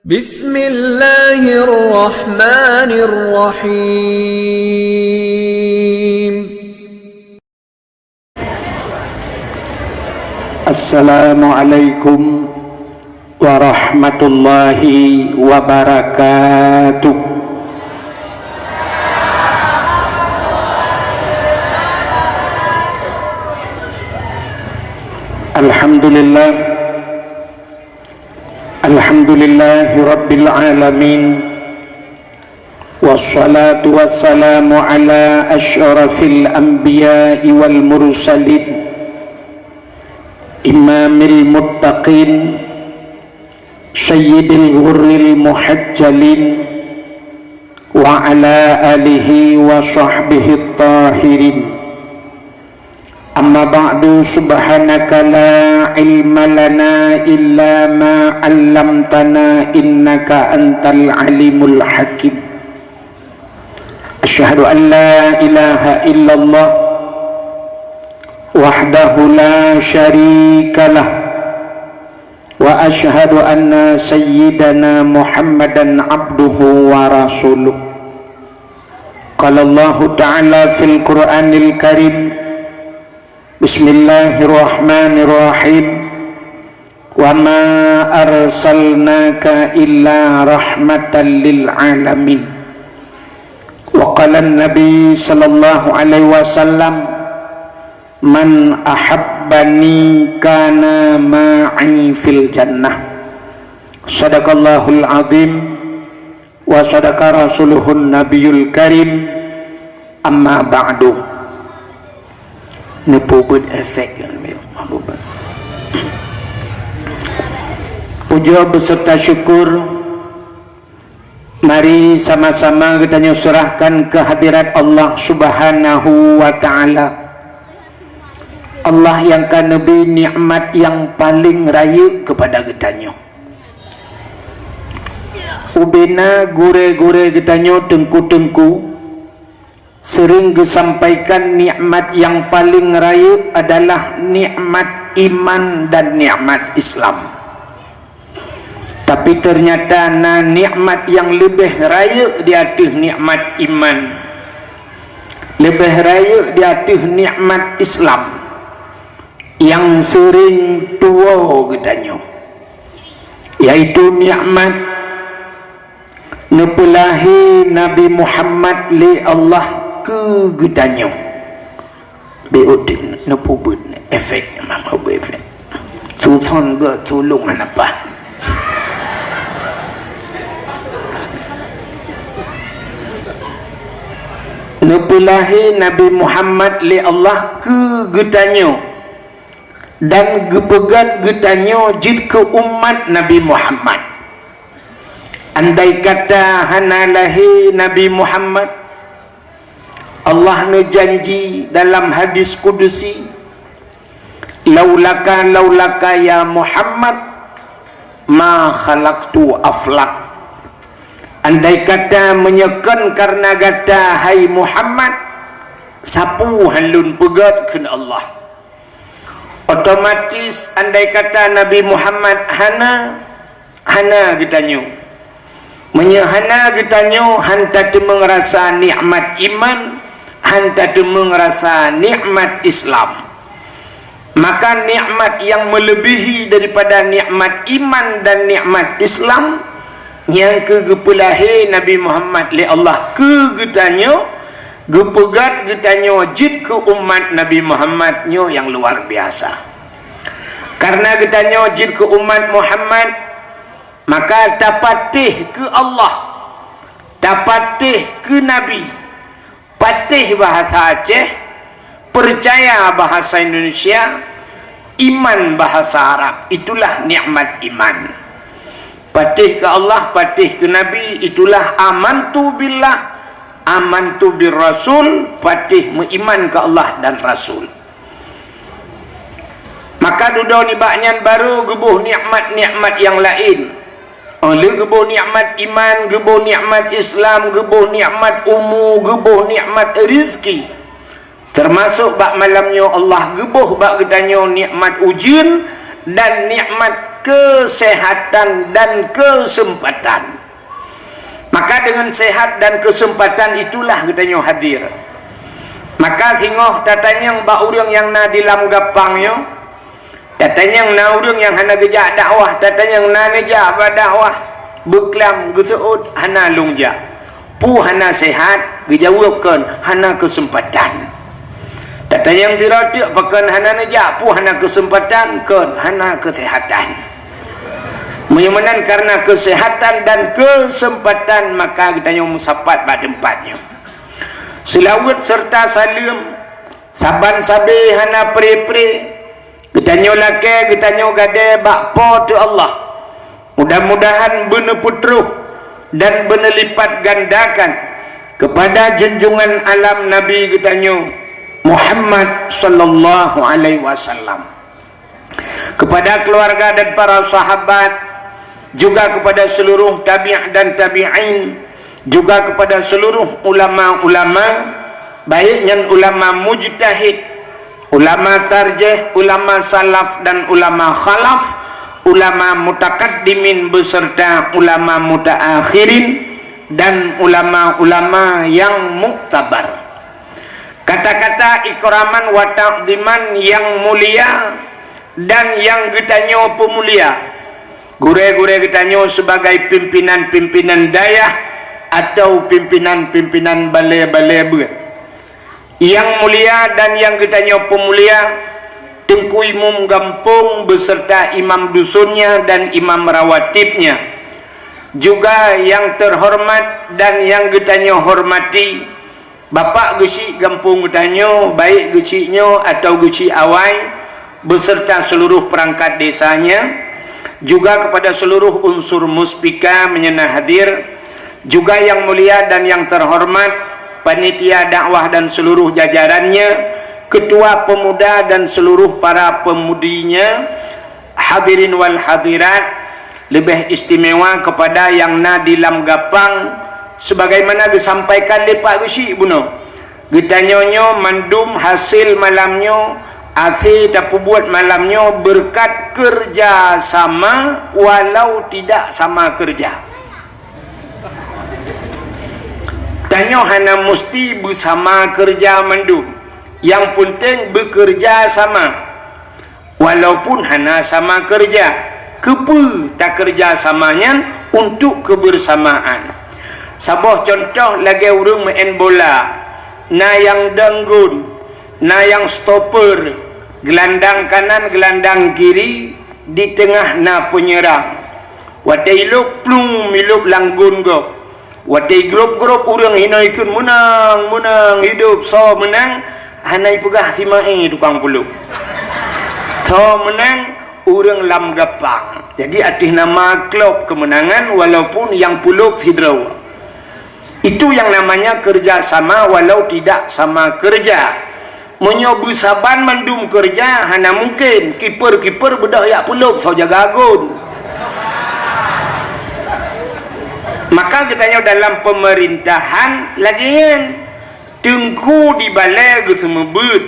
Bismillahirrahmanirrahim. Assalamualaikum warahmatullahi wabarakatuh. Alhamdulillahi rabbil alamin, wassalatu wassalamu ala asyrafil anbiya'i wal mursalin, imamil muttaqin, sayyidil ghurril muhajjalin, wa ala alihi wa sahbihi tahirin. Amma ba'du, subhanaka la ilma lana illa ma 'allamtana innaka antal alimul hakim. Asyhadu an la ilaha illallah wahdahu la syarikalah wa asyhadu anna sayyidana Muhammadan abduhu wa rasuluh. Qala Allah ta'ala fil Qur'anil Karim, Bismillahirrahmanirrahim. Wa ma arsalnaka illa rahmatan lil alamin. Wa qala an-nabi sallallahu alaihi wasallam, man ahabbani kana ma'i fil jannah. Sadaqallahul azim wa sadaqa rasuluhun nabiyul karim. Amma ba'du. Nepubut efek yang mahbubah. Puja beserta syukur mari sama-sama kita serahkan kehadirat Allah subhanahu wa ta'ala. Allah yang kan Nabi nikmat yang paling raya kepada kita. Ubena gure-gure kita tengku-tengku sering disampaikan nikmat yang paling raya adalah nikmat iman dan nikmat Islam. Tapi ternyata nikmat yang lebih raya di atas nikmat iman, lebih raya di atas nikmat Islam yang sering tua katanya, yaitu nikmat nepelahi Nabi Muhammad li Allah ke getanya beudin nepubut efeknya mama efek sultan ke tulungan apa nepelahi Nabi Muhammad li Allah ke getanya dan gepegat getanya jid ke umat Nabi Muhammad. Andai kata hanalahi Nabi Muhammad, Allah menjanji dalam hadis kudusi, laulaka ya Muhammad ma khalaqtu aflak. Andai kata menyekan karena kata hai Muhammad, sapu halun pegat ke Allah. Otomatis andai kata Nabi Muhammad hana kitanya, menyehana kitanya hanta mengerasa nikmat iman, hanta mengerasa nikmat Islam. Maka nikmat yang melebihi daripada nikmat iman dan nikmat Islam yang kegepulahi Nabi Muhammad li Allah ke getanya, gepegat getanya jid ke umat Nabi Muhammad nyo yang luar biasa. Karena getanya jid ke umat Muhammad, maka tapatih ke Allah, tapatih ke Nabi, patih bahasa Aceh, percaya bahasa Indonesia, iman bahasa Arab. Itulah nikmat iman. Patih ke Allah, patih ke Nabi, itulah amantu billah, amantu bir Rasul, patih mengiman ke Allah dan Rasul. Maka duduk ni baknyan baru gebuh nikmat-nikmat yang lain. Oleh gebuh nikmat iman, gebuh nikmat Islam, gebuh nikmat gebuh nikmat rizki. Termasuk bak malamnya Allah gebuh bak getanya nikmat ujian dan nikmat kesehatan dan kesempatan. Maka dengan sehat dan kesempatan itulah katanya hadir. Maka tengok tatanya mbak urang yang na dilam gapangnya, tatanya yang na urang yang hana gejak dakwah, tatanya yang na nejak dakwah beklam geseut hana lungja pu hana sehat gejawabkan hana kesempatan. Tatanya yang tiratik pakan hana nejak pu hana kesempatan kan hana kesehatan. Menyamanan karena kesehatan dan kesempatan maka kita musapat pada tempatnya. Selawat serta salam saban sabi hana pre-pre kita laki kita gade bakpo tu Allah. Mudah-mudahan benar putruh dan benar lipat gandakan kepada junjungan alam Nabi kita Muhammad sallallahu alaihi wasallam, kepada keluarga dan para sahabat, juga kepada seluruh tabi' dan tabi'in, juga kepada seluruh ulama-ulama, baiknya ulama mujtahid, ulama tarjih, ulama salaf dan ulama khalaf, ulama mutakaddimin beserta ulama mutaakhirin dan ulama-ulama yang muktabar. Kata-kata ikraman wa ta'ziman yang mulia dan yang getanya pemulia, gure-gure kitanya sebagai pimpinan-pimpinan dayah atau pimpinan-pimpinan balai-balai yang mulia dan yang kitanya pemulia, Tengku Imam Gampung beserta imam dusunnya dan imam rawatibnya, juga yang terhormat dan yang kitanya hormati Bapak Geci Gampung kitanya, baik gecinya atau geci awai beserta seluruh perangkat desanya, juga kepada seluruh unsur muspika menyena hadir, juga yang mulia dan yang terhormat panitia dakwah dan seluruh jajarannya, ketua pemuda dan seluruh para pemudinya, hadirin wal hadirat, lebih istimewa kepada yang na dilam gapang sebagaimana disampaikan oleh Pak Geci Buno, getanyonyo mandum hasil malamnya afi tak buat malamnya berkat kerja sama walau tidak sama kerja. Tanya hana mesti bersama kerja mandum, yang penting bekerja sama walaupun hana sama kerja. Kepa tak kerja samanya untuk kebersamaan. Sabah contoh lagi urang main bola, na yang danggun, na yang stopper, gelandang kanan gelandang kiri, di tengah na penyerang. Watai lup plung milup langgun go, watai grup-grup urang hinaikun menang hidup so menang, hanai pegah simae tukang puluk so menang urang lam gapang. Jadi arti nama klub kemenangan walaupun yang puluk hidraw. Itu yang namanya kerjasama walau tidak sama kerja. Menyobu saban mendum kerja hana mungkin kiper bedah yak puluk so jaga agun. Maka kitanya dalam pemerintahan lagi yang tengku di balai semebut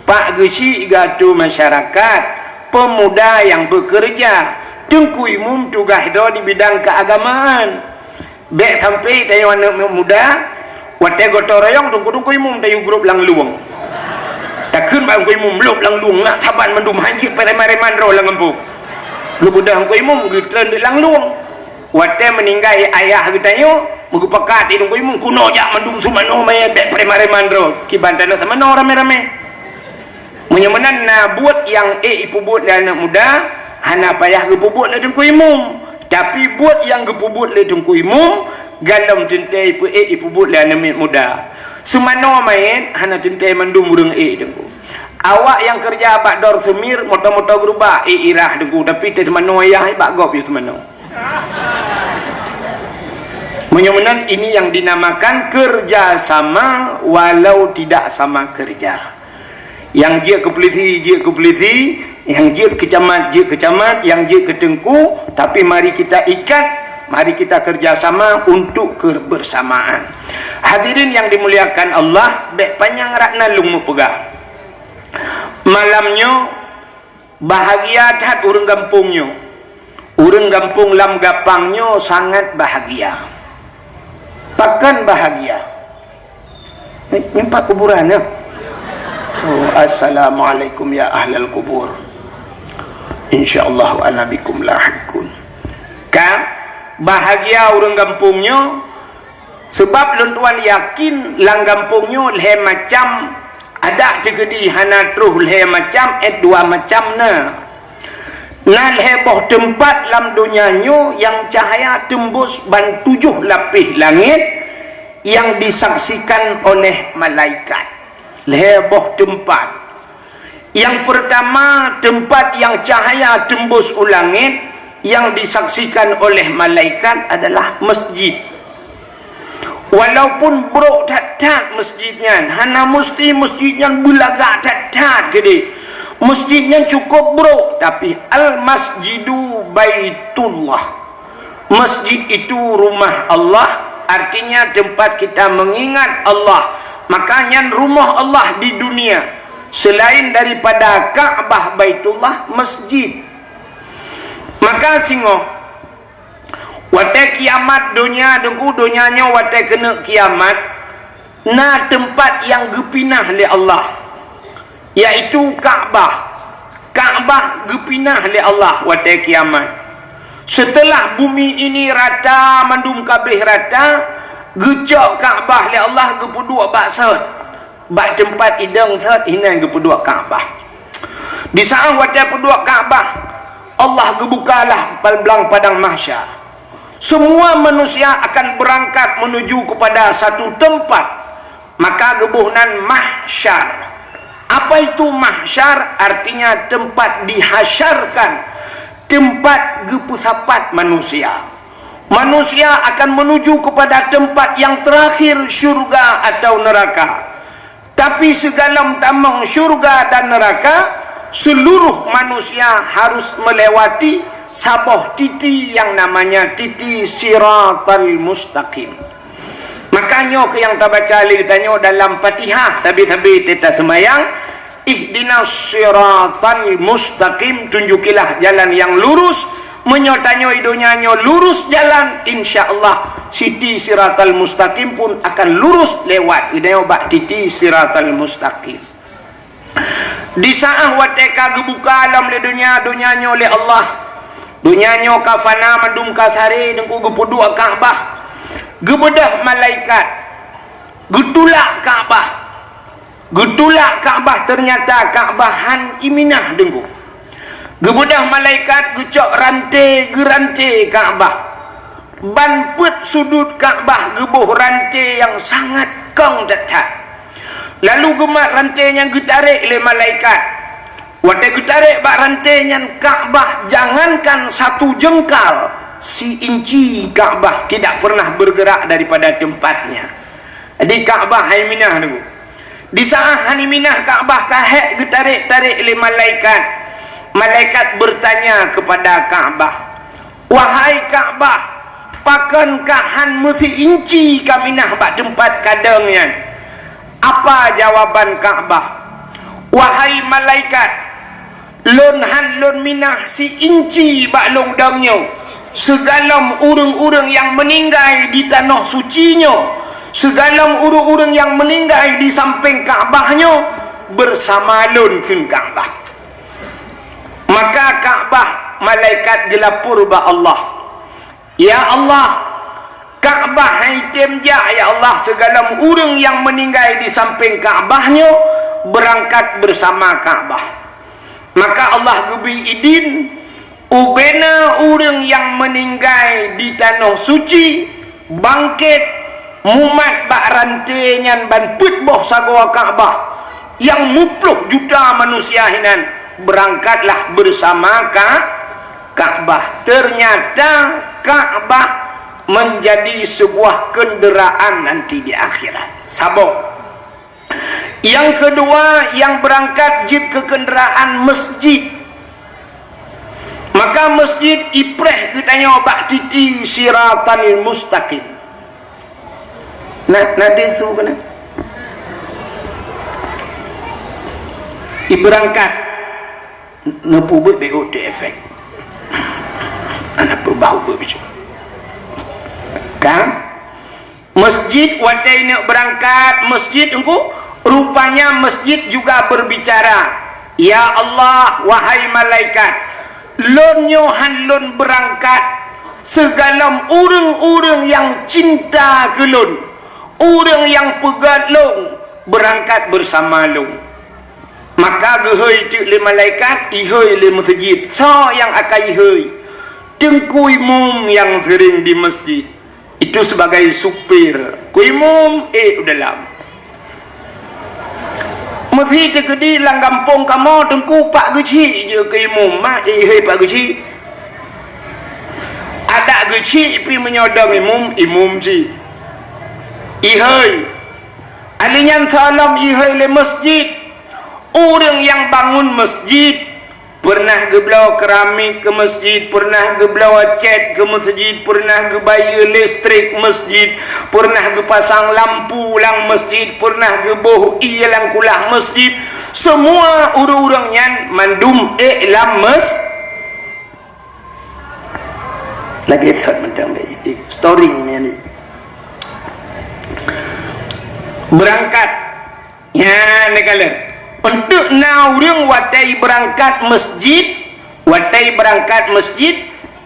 Pak Geci gatu masyarakat pemuda yang bekerja, tengku imum tugas do di bidang keagamaan. Bek sampai tayo anak muda watai gotong royong tungku imum tayo grup lang luang. Takun bang ko imum lop lang luang ngak saban mendum hanjik pareman ro lang empuk. Gebudah ko imum gitren di lang luang. Watai meninggai ayah gitanyo mugupakat idung ko imum kuno jak mendum sumano may bek pareman ro kibantana samano rame-rame. Menyamanan na buat yang ipu buat anak muda hana payah gepu buat le tungku imum. Tapi buat yang gepubut le tungku imum galam tentai ipu buat le anak muda. Sumano main hana tentai mendum urang dengku. Awak yang kerja bak dor semir moto-moto gerubah irah dengku tapi te semano ayah bak gop yo semano. Menyamanan ini yang dinamakan kerjasama walau tidak sama kerja. Yang dia ke polisi, yang dia kecamat, yang dia ke tengku, tapi mari kita ikat, mari kita kerjasama untuk kebersamaan. Hadirin yang dimuliakan Allah, bek panjang rakna lung pegah. Malamnya bahagia tat urang kampungnya. Urang kampung lam gapangnya sangat bahagia. Pakan bahagia. Nyempak kuburan ya. Oh, assalamualaikum ya ahlal kubur. Insyaallah ana bikum lahiqun. Ka bahagia urang kampungnya sebab luntuan yakin lang kampungnya le macam ada tegedi hana truh le macam dua macam na leboh tempat lam dunianyo yang cahaya tembus ban 7 lapis langit yang disaksikan oleh malaikat. Leboh tempat yang pertama, tempat yang cahaya tembus ulangit yang disaksikan oleh malaikat adalah masjid. Walaupun bro tat masjidnya, hana mesti masjidnya bulaga tat gede, masjidnya cukup bro, tapi al masjidu baitullah, masjid itu rumah Allah, artinya tempat kita mengingat Allah. Makanya rumah Allah di dunia selain daripada Ka'bah Baitullah, masjid. Maka singo wate kiamat dunia dengku dunianya wate kena kiamat na tempat yang gepinah oleh Allah, yaitu Ka'bah. Ka'bah gepinah oleh Allah wate kiamat. Setelah bumi ini rata mandum kabeh rata, gecok Ka'bah oleh Allah gepuduk baksat bak tempat idang thot hinan gepuduk Ka'bah. Di saat wate puduk Ka'bah, Allah gebukalah belang padang mahsyar. Semua manusia akan berangkat menuju kepada satu tempat, maka gebuhnan mahsyar. Apa itu mahsyar? Artinya tempat dihasyarkan, tempat gepusapat manusia. Manusia akan menuju kepada tempat yang terakhir, syurga atau neraka. Tapi segala tamang syurga dan neraka, seluruh manusia harus melewati saboh titi yang namanya titi siratal mustaqim. Makanya ke yang tak baca tanya dalam Fatihah sabi-sabi teta semayang, ihdinas siratal mustaqim, tunjukilah jalan yang lurus. Menyotanya hidupnya lurus jalan, insyaallah siti siratal mustaqim pun akan lurus lewat idanya bak titi siratal mustaqim. Di saat wateka gebuka alam le dunianya oleh Allah, dunianya kafana mandum kasare dengku gepudu Ka'bah, gebedah malaikat getulak Ka'bah, ternyata Ka'bahan iminah dengku. Gebedah malaikat gecok rantai Ka'bah, ban put sudut Ka'bah gebuh rantai yang sangat kong dekat. Lalu gemak rantainya getarik oleh malaikat. Waktu getarik bak rantainya Ka'bah, jangankan 1 jengkal, si inci Ka'bah tidak pernah bergerak daripada tempatnya. Di Ka'bah Haiminah dulu. Di saat Haiminah Ka'bah kahek getarik-tarik oleh malaikat. Malaikat bertanya kepada Ka'bah, wahai Ka'bah, pakankah han mesti inci kaminah bak tempat kadangnya? Apa jawaban Ka'bah? Wahai malaikat, lon han lon minah si inci bak longdangnya, segala urang-urang yang meninggal di tanah sucinya, segala urang-urang yang meninggal di samping Ka'bahnya bersama lon kun Ka'bah. Maka Ka'bah malaikat gelapur ba Allah, ya Allah, Ka'bah haitem ja, ya Allah, segala urang yang meninggal di samping Ka'bahnya berangkat bersama Ka'bah. Maka Allah gebi idin ubena urang yang meninggal di tanah suci bangkit mumat bak rantainya ban put boh sagoa Ka'bah yang 10 juta manusia hinan berangkatlah bersama Ka'bah. Ternyata Ka'bah menjadi sebuah kenderaan nanti di akhirat. Sabok. Yang kedua, yang berangkat jid ke kenderaan masjid. Maka masjid ipreh kitanya bak titi siratal mustaqim. Nadih tu kena. Iberangkat nepubut BOT efek bau begitu kan masjid watai nak berangkat masjid engko rupanya masjid juga berbicara, ya Allah wahai malaikat lon nyohan lon berangkat segala urang-urang yang cinta ke lon, urang yang pegat lon berangkat bersama lon. Maka gehoi tu le malaikat ihoi le masjid so yang akan ihoi tengku imam yang sering di masjid itu sebagai supir kuimum dalam masjid tegedi lang kampung kamu tengku pak geci je ke imam mak hei pak geci ada geci pi menyodong imam ji ihoi alinyan salam ihoi le masjid. Orang yang bangun masjid pernah geblau keramik ke masjid, pernah geblau cat ke masjid, pernah gebaya listrik masjid, pernah gepasang lampu lang masjid, pernah geboh ilang kulah masjid, semua orang-orang yang mandum lam lagi tak mentang story ni berangkat ya negara untuk naurung watai berangkat masjid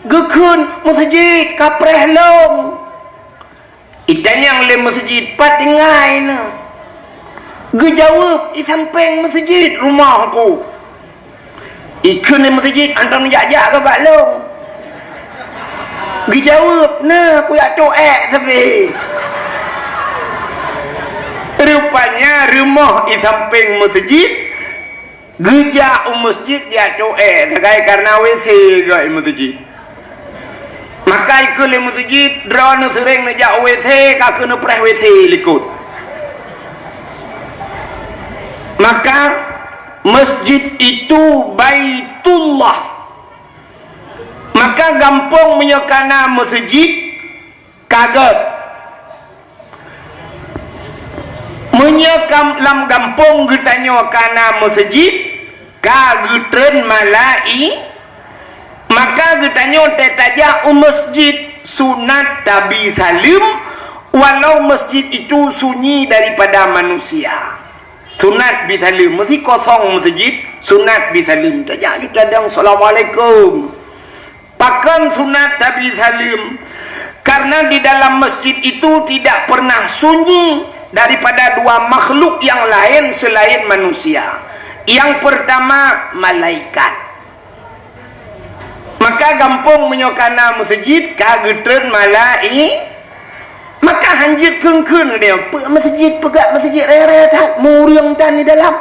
gekun masjid kapreh long itan yang le masjid patingai na gejawab i samping masjid rumah aku ikun le masjid antam jajak ke balong gejawab na aku yak toek tapi rupanya rumah di samping masjid geja masjid dia doa sebagai karena WC gak masjid maka ikut masjid drone sering ngejak WC kak kena preh WC likut maka masjid itu baitullah maka gampang menyokana masjid kaget menyekam lam gampung getanyo kana masjid kagutren malai maka getanyo tetaja masjid sunat tabi salim walau masjid itu sunyi daripada manusia sunat bisalim mesti kosong masjid sunat bisalim tajak kita dang assalamualaikum pakan sunat tabi salim karena di dalam masjid itu tidak pernah sunyi daripada dua makhluk yang lain selain manusia. Yang pertama malaikat. Maka gampang menyokana masjid kagetren malai maka hanjit kengkun dia masjid pegat masjid rere tak muriang tan di dalam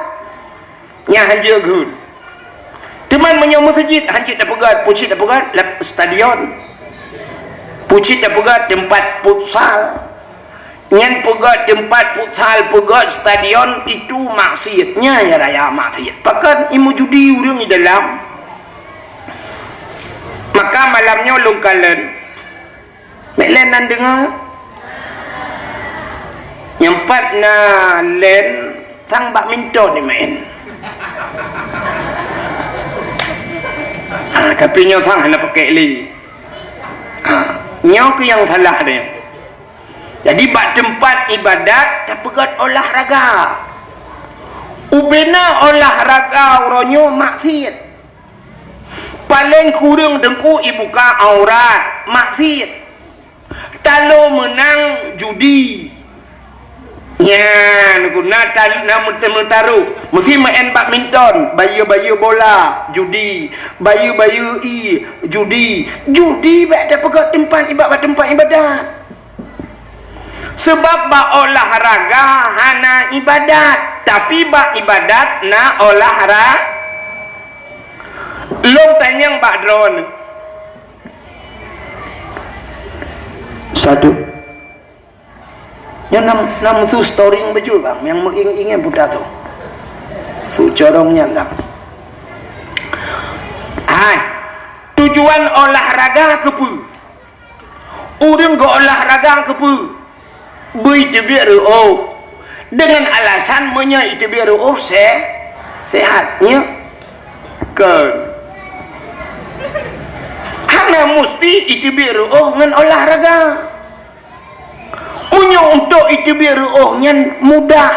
nya hanjit gun teman menyo masjid hanjit dah pegat pucit dah pegat stadion pucit dah pegat tempat futsal nyen pegat tempat futsal pegat stadion itu maksiatnya ya raya maksiat pakan imu judi urang di dalam maka malamnya lungkalan melenan dengar nyempat na len sang badminton ni main tapi nyo sang hana pakai li nyo ke yang salah dia. Jadi bak tempat ibadat tak pegat olahraga. Ubena olahraga uronyo maksiat. Paling kurang dengku ibuka aurat maksiat. Talo menang judi. Ya, guna namun taruh. Mesti main badminton, bayu-bayu bola, judi, bayu-bayu judi. Judi bak tak pegat tempat ibadat. Sebab bak olahraga hana ibadat tapi bak ibadat na olahraga long tanyang bak drone satu yang nam su story baju bang yang mengingin budak tu su corongnya tak tujuan olahraga kepu orang go olahraga kepu bui biar dengan alasan menya itu biar sehatnya kan hana musti itibiru ngan olahraga punya untuk itibiru ngan mudah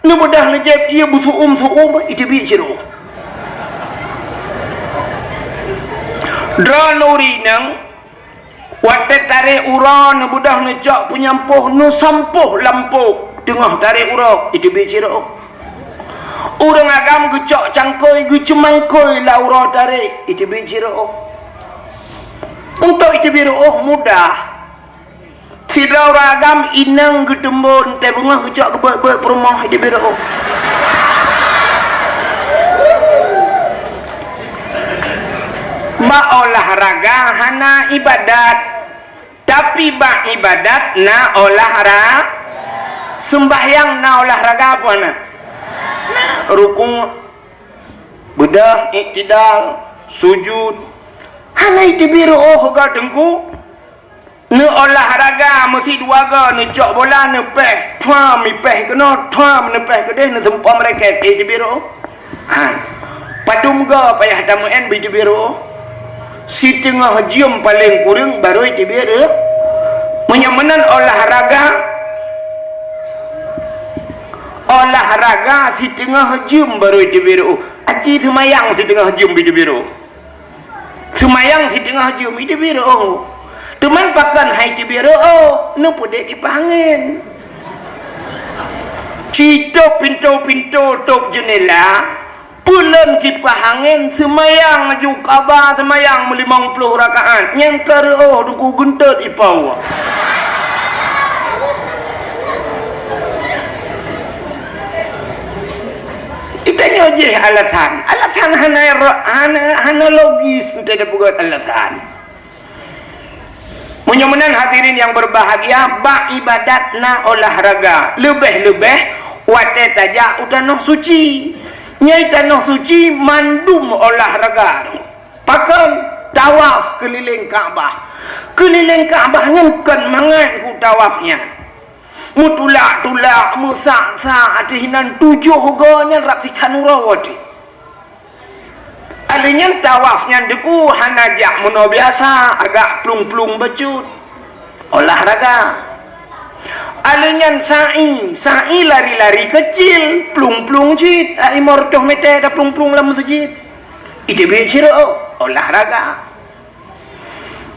nu mudah ngejep ia butuh itibiru dranuri nang wate tarik uran budah ngejak penyampuh nu sampuh lampu tengah tarik urok itibiru urang agam gecok cangkoi gucumangkoi laura tarik itibiru untuk itibiru mudah sidra ragam inang getembon teh bunga gecok gebek perumah itibiru ba olahraga hana ibadat tapi ba ibadat na olahraga sembahyang na olahraga apa na rukun bedah iktidal sujud hana itibiru ga tengku ne olahraga mesti dua ga ne cok bola ne peh tham peh kena tham ne peh kedeh ne sempam reket itibiru padum ga payah tamu en itibiru si tengah jam paling kurang baru itibiru menyamanan olahraga si tengah jam baru itibiru aji semayang si tengah jam itibiru semayang si tengah jam itibiru teman pakan hai itibiru nu pudek ipangin cito pintu tok jendela bulan kipahangin semayang jukaba semayang 50 rakaat nyangkar dengku gentet ipau itanya je alatan hana logis tidak buat alatan mudah-mudahan hadirin yang berbahagia ba ibadat na olahraga lebih wate taja udah noh suci nyai tanah suci mandum olahraga pakai tawaf keliling Ka'bah kan mangan ku tawafnya mutulak musa adihinan 7 gonya raksikan urawati alinya tawafnya deku hanajak mono biasa agak plung becut olahraga alenyan sa'i lari-lari kecil plung jit imor toh mete ada plung lam masjid ide bejir olahraga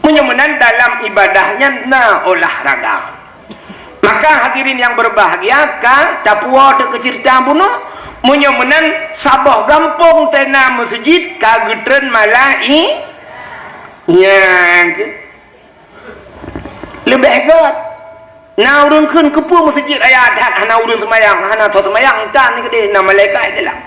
menyamanan dalam ibadahnya na olahraga maka hadirin yang berbahagia ka tapua de kecerita bunuh menyamanan sabah gampung tena masjid ka getren malai yang lebih hebat na urang keun kepu masjid aya adat hana urang semayang hana tho semayang tan ni gede na malaikat dalam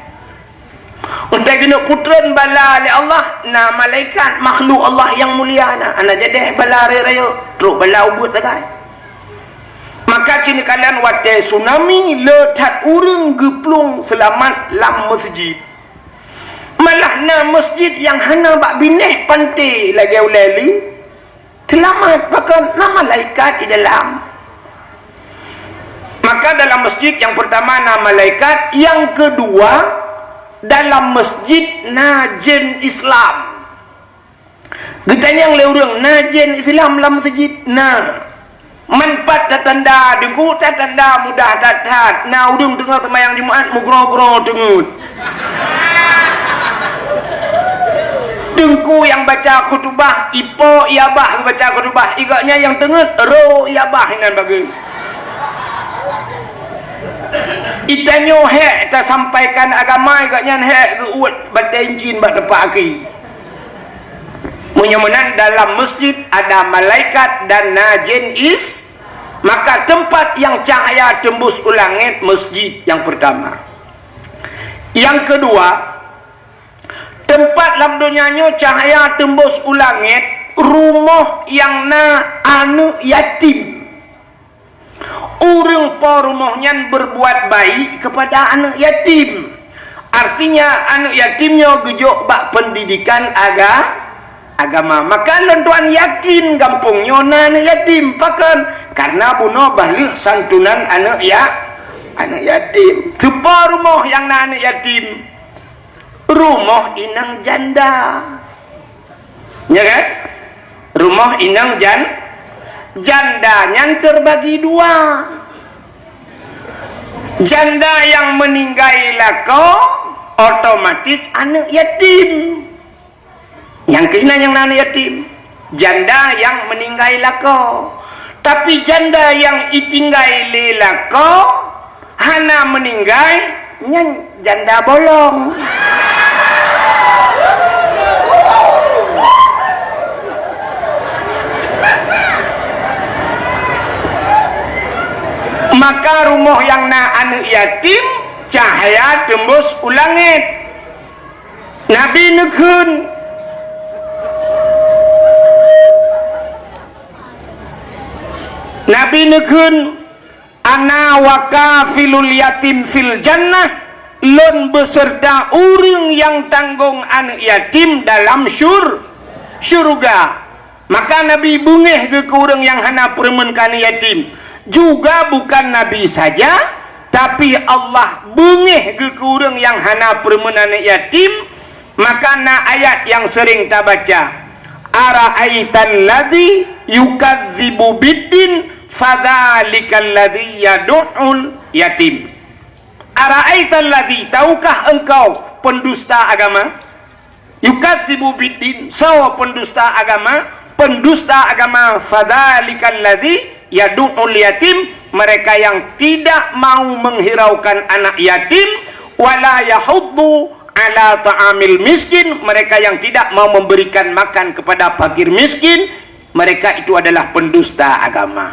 untuk guna putran bala li Allah na malaikat makhluk Allah yang mulia ana jadi bala rayo teruk bala ubut sagai maka cini kalian wate tsunami letat urang geplung selamat lam masjid malah na masjid yang hana bak bineh pantai lagi ulali selamat bahkan na malaikat di dalam. Maka dalam masjid yang pertama nama malaikat, yang kedua dalam masjid najen Islam. Getanya yang leurang najen Islam dalam masjid manfaat tanda dengku tanda mudah tatat na udung tengah semayang Jumaat mugro-gro tengut dengku yang baca khutbah ipo iabah baca khutbah igaknya yang tengut ro iabah inan bagi itanyo he ta sampaikan agama igaknya he geuut baten jin bat tepaki menyamanan dalam masjid ada malaikat dan najin maka tempat yang cahaya tembus ke langit masjid yang pertama. Yang kedua tempat dalam dunianya cahaya tembus ke langit rumah yang anu yatim urang po rumahnya berbuat baik kepada anak yatim, artinya anak yatimnya gejok bak pendidikan agama, maka lentuan yakin gampungnya anak yatim pakan karena bunuh balik santunan anak yatim sepa rumah yang anak yatim rumah inang janda ya kan? Rumah inang jandanya terbagi dua. Janda yang meninggal lako otomatis anak yatim. Yang kena yang anak yatim, janda yang meninggal lako. Tapi janda yang itinggal lako hana meninggal nyan janda bolong. Maka rumah yang na anak yatim cahaya tembus ulangit. Nabi nekun ana wakafilul yatim fil jannah, lon beserta urang yang tanggung anak yatim dalam syurga. Maka Nabi bungeh ke urang yang hana permen kana yatim. Juga bukan Nabi saja, tapi Allah bungeh ke urang yang hana permen anak yatim. Maka na ayat yang sering ta baca, ara'aital ladzi yukadzibu biddin fadzalikal ladzi yad'ul yatim. Ara'aital ladzi, tahukah engkau pendusta agama? Yukadzibu biddin, sawa pendusta agama fadzalikal ladzi yad'ul yatim, mereka yang tidak mau menghiraukan anak yatim, wala yahuddu ala ta'amil miskin, mereka yang tidak mau memberikan makan kepada fakir miskin, mereka itu adalah pendusta agama.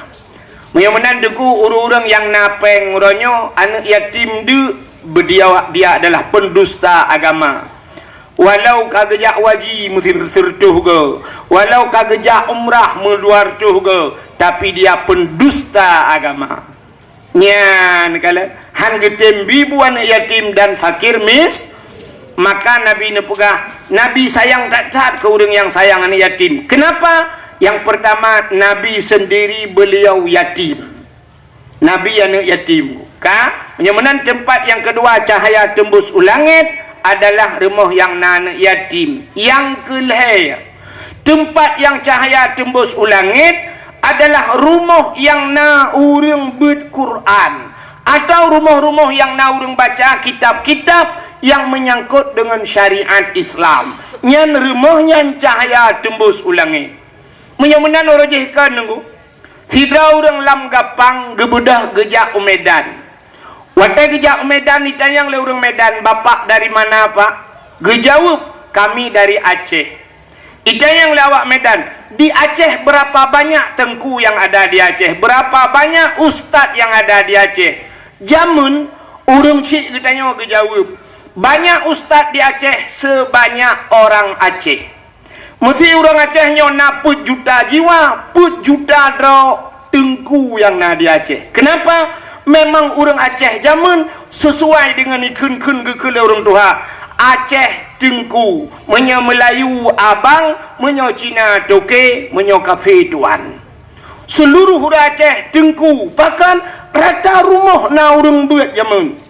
Mudah-mudahan deku urang-urang yang napeng ronyo anak yatim dia adalah pendusta agama. Walau kagejak waji mesti bersertuh ke, walau kagejak umrah meluar tuh ke, tapi dia pendusta agama. Nyan kala han getem bibu anak yatim dan fakir maka Nabi nepegah, Nabi sayang tak ke orang yang sayang anak yatim. Kenapa? Yang pertama, Nabi sendiri beliau yatim. Nabi anak yatim. Menyamanan tempat yang kedua cahaya tembus ulangit adalah rumah yang anak yatim. Yang kelihaya, tempat yang cahaya tembus ulangit adalah rumah yang na urang bet Quran, atau rumah-rumah yang na urang baca kitab-kitab yang menyangkut dengan syariat Islam. Nyan rumahnya cahaya tembus ulangit. Menyamanan orojihkan nunggu sidra urang lam gapang gebedah gejak Medan. Watai gejak Medan ditanya oleh orang Medan, bapak dari mana pak? Gejawab, kami dari Aceh. Ditanya oleh awak Medan, di Aceh berapa banyak tengku yang ada di Aceh? Berapa banyak ustad yang ada di Aceh? Jamun urang cik ditanya gejawab, banyak ustad di Aceh sebanyak orang Aceh. Mesti orang Aceh nyona put juta jiwa, put juta dro tengku yang ada di Aceh. Kenapa? Memang orang Aceh zaman sesuai dengan ikun-ikun gekele orang tua. Aceh tengku, menyo Melayu abang, menyo Cina toke, menyo kafe tuan. Seluruh orang Aceh tengku, bahkan rata rumah na orang buat zaman.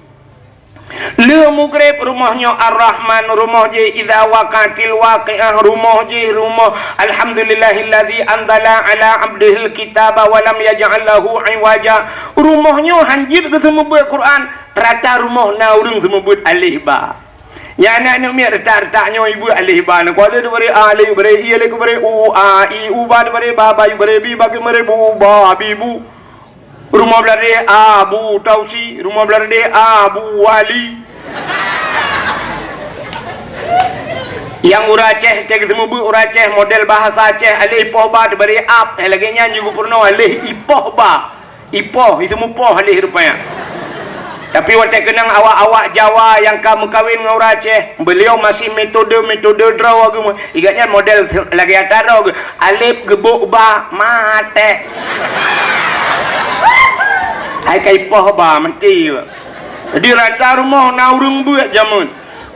Le mugrib rumahnya Ar-Rahman, rumah je idza waqatil waqi'ah, rumah je rumah alhamdulillahilladzi anzala ala abdihil kitaba wa lam yaj'al lahu iwaja. Rumahnya hanjir ke semua buat Quran, rata rumah na urang semua buat alif ba. Ya anak mi rata-ratanya ibu alif ba na kuala de bari alif bari i alif bari u a i u ba de bari ba ba bari bi bagi bari bu ba bi bu. Rumah belade Abu Tausi, rumah belade Abu Wali. Yang ura Aceh teg temu bu ura Aceh model bahasa Aceh alih ipoh ba beri ap lagi nyanyi gubernur alih ipoh ba. Ipoh itu mupoh alih rupanya. Tapi watak kenang awak-awak Jawa yang kamu kawin dengan ura Aceh, beliau masih metode draw agama. Igatnya model lagi ataro alif gebuk ba mate. Hai kai poh ba menti. Jadi rata rumah na urang buat jamun.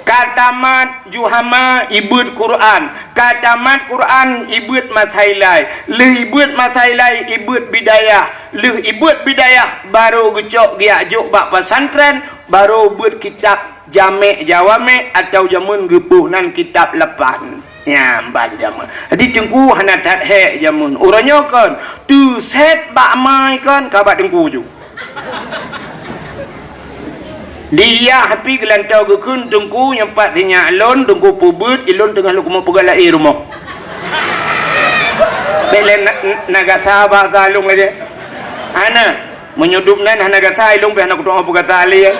Katamat juhama ibut Quran, katamat Quran ibut mathailai, le ibut mathailai ibut bidayah, le ibut bidayah baru gecok giajuk bak pesantren, baru buat kitab jamek jawame atau jamun gepuh nan kitab lepan. nyamban jamun jadi tengku hana tat he jamun uranya kan tu set bak mai kan kabat tengku ju dia happy gelantau ke kun tengku yang pat tinya alon tengku pubut ilon tengah lu kumo pegalai rumah belen naga sabah salung aja ana menyudupnan naga salung pe hana kutung apa kasali ya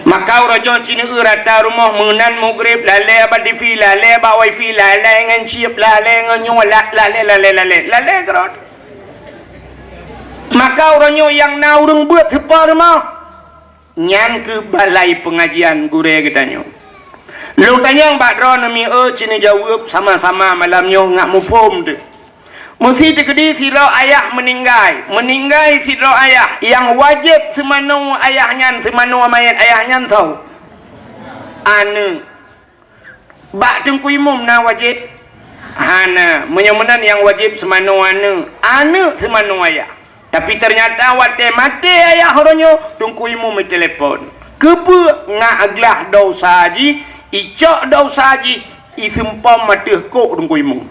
maka raja Cina rata rumah menan mugrib lale abad di fi lale ba wifi lale ngan ciep lale ngan nyolat lale kerot maka orangnya yang naurung buat sepa rumah nyan ke balai pengajian gure katanya lu tanya mbak drone mi Cina jawab sama-sama malamnya ngak mufum tu mesti terkedi sirau ayah meninggal sirau ayah yang wajib semanu ayahnya semanu mayat ayahnya tahu anu bak tengku imum na wajib hana menyemenan yang wajib semanu anu semanu ayah tapi ternyata wate mati ayah orangnya tengku imum telefon kepe ngak aglah dosa haji icok dosa haji isempam mati kok tengku imum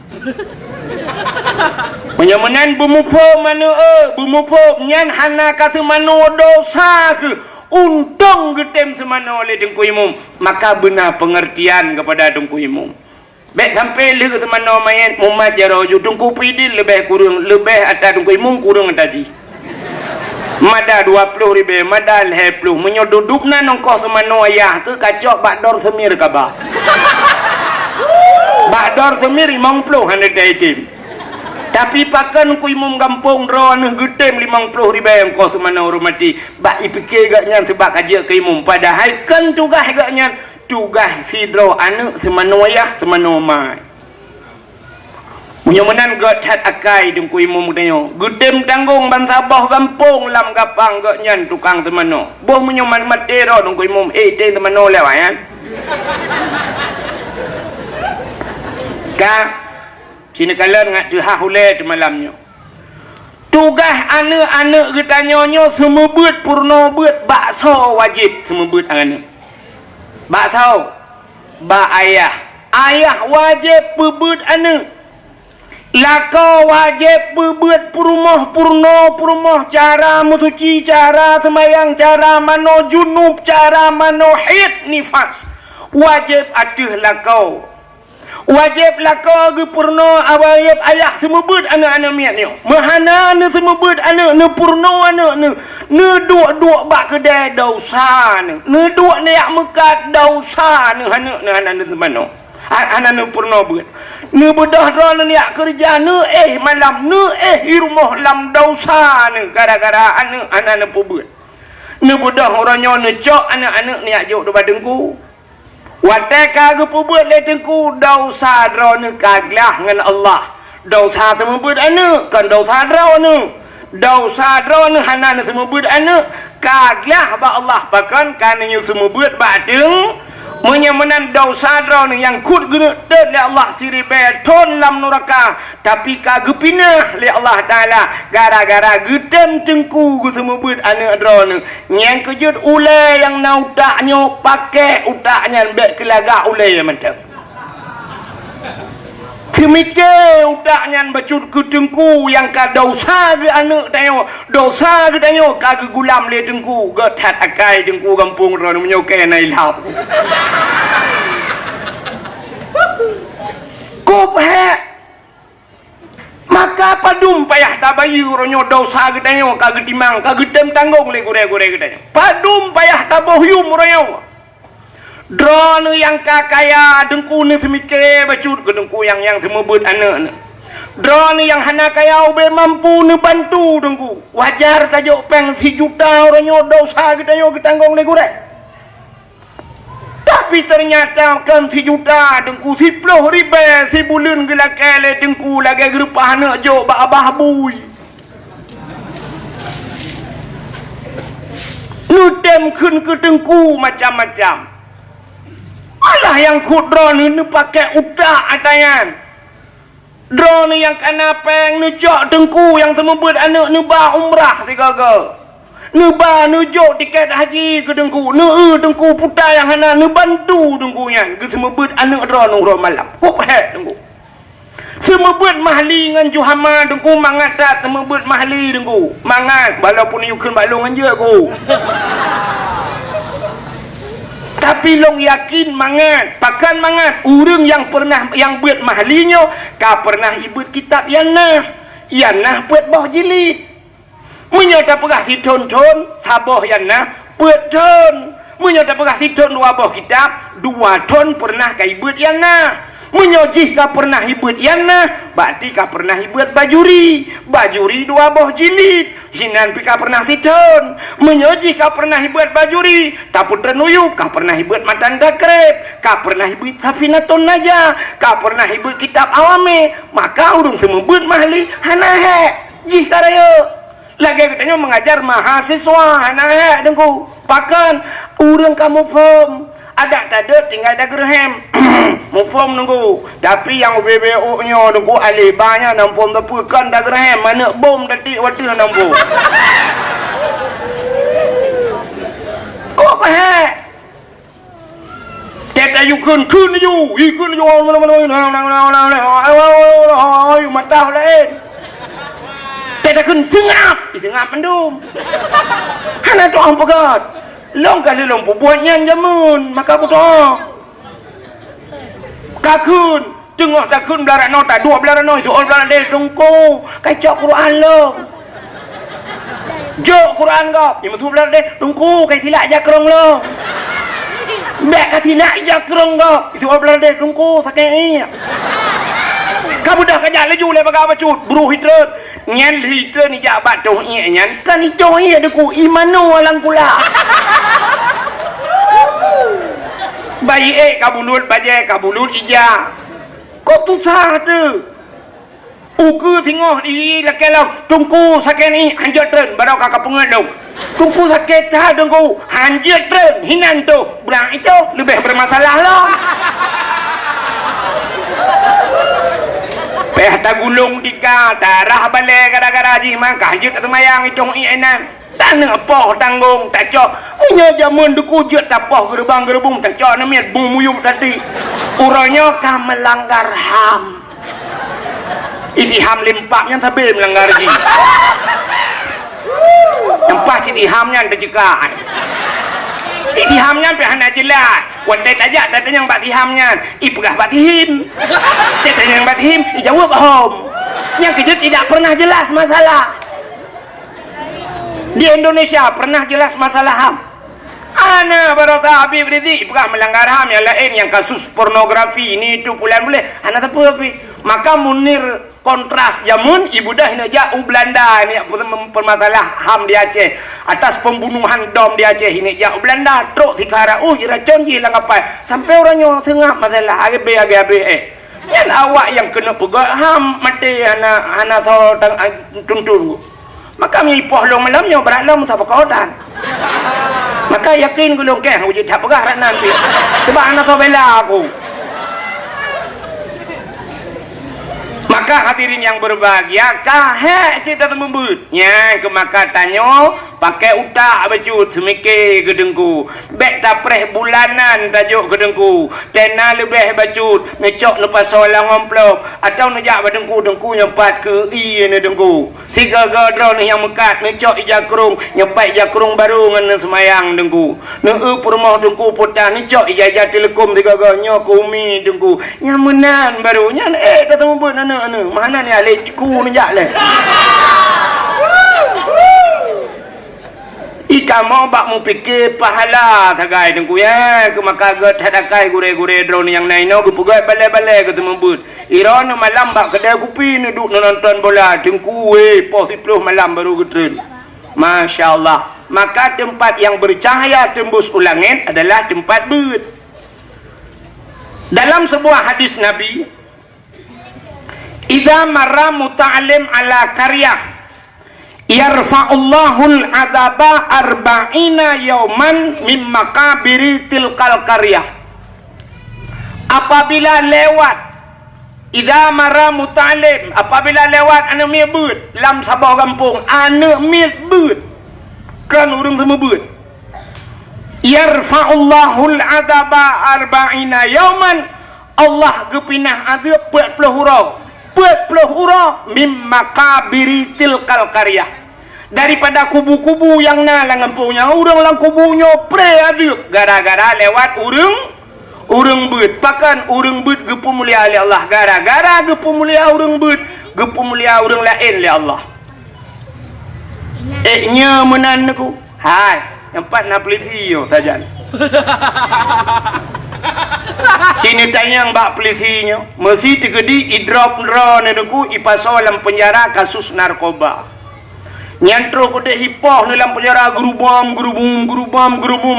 menyamanan bumufo mana bumufo nyan hana kata mano dosa ke untung getem semana oleh dengku imum maka benar pengertian kepada dengku imum baik sampai le ke semana mayat Muhammad jaraju dengku pidil lebih kurang lebih atas dengku imum kurang tadi mada 20 ribu mada 10 menyodudukna nongkoh semana ayah ke kacok bakdor semir kabah bakdor semir 50 hanya daitim tapi pakan ku imum kampung ron getem 50 ribu yang kau semana hormati bak ipikir gaknya sebab kaji ke imum padahal kan tugas gaknya tugas sidro anak semana ayah semana mai munyamanan gak cat akai dengku imum katanya getem tanggung bansabah kampung lam gapang gaknya tukang semana boh munyaman matero dengku imum ten semana lewat ya ka Cina kalan ngak tuha hule tu malamnya tugas anak-anak getanyonyo semua buat purno buat bakso wajib semua buat anak bakso bak ayah wajib buat anak lako wajib buat purno cara musuci cara semayang cara mano junub cara mano hid nifas wajib aduh lako wajib lako ge purno wajib ayah semua buat anak-anak miat ni mahana ne semua buat anak ne purno anak ne duk bak kedai dosa ne duk nak mekat dosa ne anak ne semano anak ne purno buat ne bedah ron ni kerja ne malam ne di rumah lam dosa ne gara-gara anak ne buat ne bedah orangnya ne cok anak-anak ni ajak depan dengku watai kagak buat le tengku dosa drone kaglah ngan Allah dosa semua buat anu kan dosa drone hanan semua buat anu kaglah ba Allah pakan kan nyu semua buat badeng menyamanan dosa drone yang kut guna le Allah siri beton lam neraka tapi kagak pinah le Allah taala gara-gara gedem tengku semua buat anu drone yang kejut ule yang nautaknya pakai utaknya bet kelaga ule yang mentang Semikir udaknya bacut ke tengku yang ka dosa ke anak tayo dosa ke tayo kagak gulam le tengku getat akai tengku kampung ron menyokai nai lap kop he maka padum payah tabayu ronyo dosa ke tayo kagak timang kagak tem tanggung le gore-gore ke tayo padum payah tabohyum ronyo drone yang kakaya dengku ni semikir bacut ke dengku yang semua buat anak drone yang hana kaya ube mampu ni bantu dengku wajar tajuk peng si juta orangnya dosa kita yo tanggung le gure tapi ternyata kan si juta dengku 10 ribu si bulan gila kele dengku lagi gerupah anak jo ba abah bui nutem kun ke dengku macam-macam malah yang kut drone ni pakai utak atayan drone yang kena peng ni cok tengku yang semua buat anak ni ba umrah tiga Neba nujok tiket haji ke dengku. Dengku putar yang hana bantu dengkunya. Ke semua bet anak ron malam. Kok dengku. Semua bet mahli ngan Juhama dengku mangat tak semua bet mahli dengku. Mangat walaupun yukun balong anje aku. Tapi long yakin mangat, pakan mangat urang yang pernah yang buat mahlinya ka pernah ibut kitab yanah buat boh jilid. Menyata pegah sidon-don saboh yanah buat don. Menyata pegah sidon dua boh kitab dua don pernah ka ibut yanah. Menyojih ka pernah ibut yanah berarti ka pernah ibut bajuri dua boh jilid. Sinan pika pernah sidon menyojih ka pernah ibut bajuri taput renuyuk ka pernah ibut matan takrib ka pernah ibut safinatun naja ka pernah ibut kitab awame maka urung semebut mahli hanahe jih karaya lagi katanya mengajar mahasiswa hanahe dengku pakan urang kamu pom ada tada tinggal ada gerhem mufom nunggu tapi yang BBO nya nunggu alibanya nampom tepukan dah gerhem mana bom tadi waktu nampu kok apa teta yukun kun ju mata lain teta kun sengap mendum hana tu am pegat long kali long buatnya jamun maka aku tahu kakun tengok takun belarak no tak dua belarak no itu orang belarak del tungku kacau Quran lo jok Quran kau yang betul belarak del tungku kai tilak jakrong lo bek kai tilak jakrong kau itu orang belarak del tungku sakai kamu dah kajak laju le baga bacut buru hitret nyen hitret ni jak batuh nyen kan ijo ia deku imano alang kula bayi kabulut baje kabulut ija kok tu sah tu uku singoh di lakelau tungku sakeni hanjat tren barau kakak pengadau tungku sakit cah dengku hanjat tren hinan tu berang itu lebih bermasalah lah peh tak gulung tika darah balik gara-gara haji maka hanjat temayang itu enak tak nak poh tanggung tak cok punya zaman duku jut tak poh gerbang-gerbung tak cok namanya bumuyuk tadi uranya kah melanggar ham isi ham limpaknya tapi melanggar lagi nampak citi hamnya ada juga isi hamnya pihak jelas wadai tajak datanya yang bati hamnya ipegah batihim datanya yang batihim dijawab hom yang kejut tidak pernah jelas masalah di Indonesia pernah jelas masalah HAM ana barata Habib Rizik pernah melanggar HAM yang lain yang kasus pornografi ini itu pulan boleh ana tapi maka munir kontras jamun ibu dah ini jauh Belanda ini permasalah HAM di Aceh atas pembunuhan dom di Aceh ini jauh Belanda truk sikara racun hilang apa sampai orangnya tengah masalah agak yang awak yang kena pegat HAM mati ana so tuntun maka mipoh long malamnya berat long sa pakodan maka yakin gulong keh wujud tak pegah nanti sebab anak so bela aku maka hadirin yang berbahagia kahek cerita membutnya ke maka tanyo pakai utak bacut semikir gedengku bek tapreh bulanan tajuk gedengku tena lebih bacut ngecok lepas solang amplop atau nejak badengku dengku nyempat ke i ni dengku tiga gadron yang mekat ngecok ijakrung nyepat ijakrung baru ngan semayang dengku neu permoh dengku putah ngecok ijajah telekom tiga ganyo kumi dengku nyamenan baru nyan kata membut ana mana ni alik ku nejak le ika mau bak mu fikir pahala sagai dengku ya ke maka get hadakai gure-gure drone yang naino gu pugai bale-bale ke temembut iron malam bak kedai kopi ni duk nonton bola dengku pos 10 malam baru getren masyaallah maka tempat yang bercahaya tembus ulangin adalah tempat beut dalam sebuah hadis Nabi idza marra muta'allim ala qaryah yarfa'ullahul adaba arba'ina yauman min makabiri tilkal qaryah apabila lewat idza marra muta'allim apabila lewat anu mi beut lam sabah kampung anu mi beut kan urang semua beut yarfa'ullahul adaba arba'ina yauman Allah gepinah azab 40 huruf mim makabiri tilkal qaryah daripada kubu-kubu yang nalang empunya urang lang kubunya pre azab gara-gara lewat urang beut pakan urang beut gepu mulia oleh Allah gara-gara gepu mulia urang beut gepu mulia urang lain oleh Allah nya menan aku hai empat nak peliti yo saja sini tanya mbak pelitinya mesti tegedi idrop drone aku ipasol dalam penjara kasus narkoba nyantro ko deh hipoh dalam penjara gerubam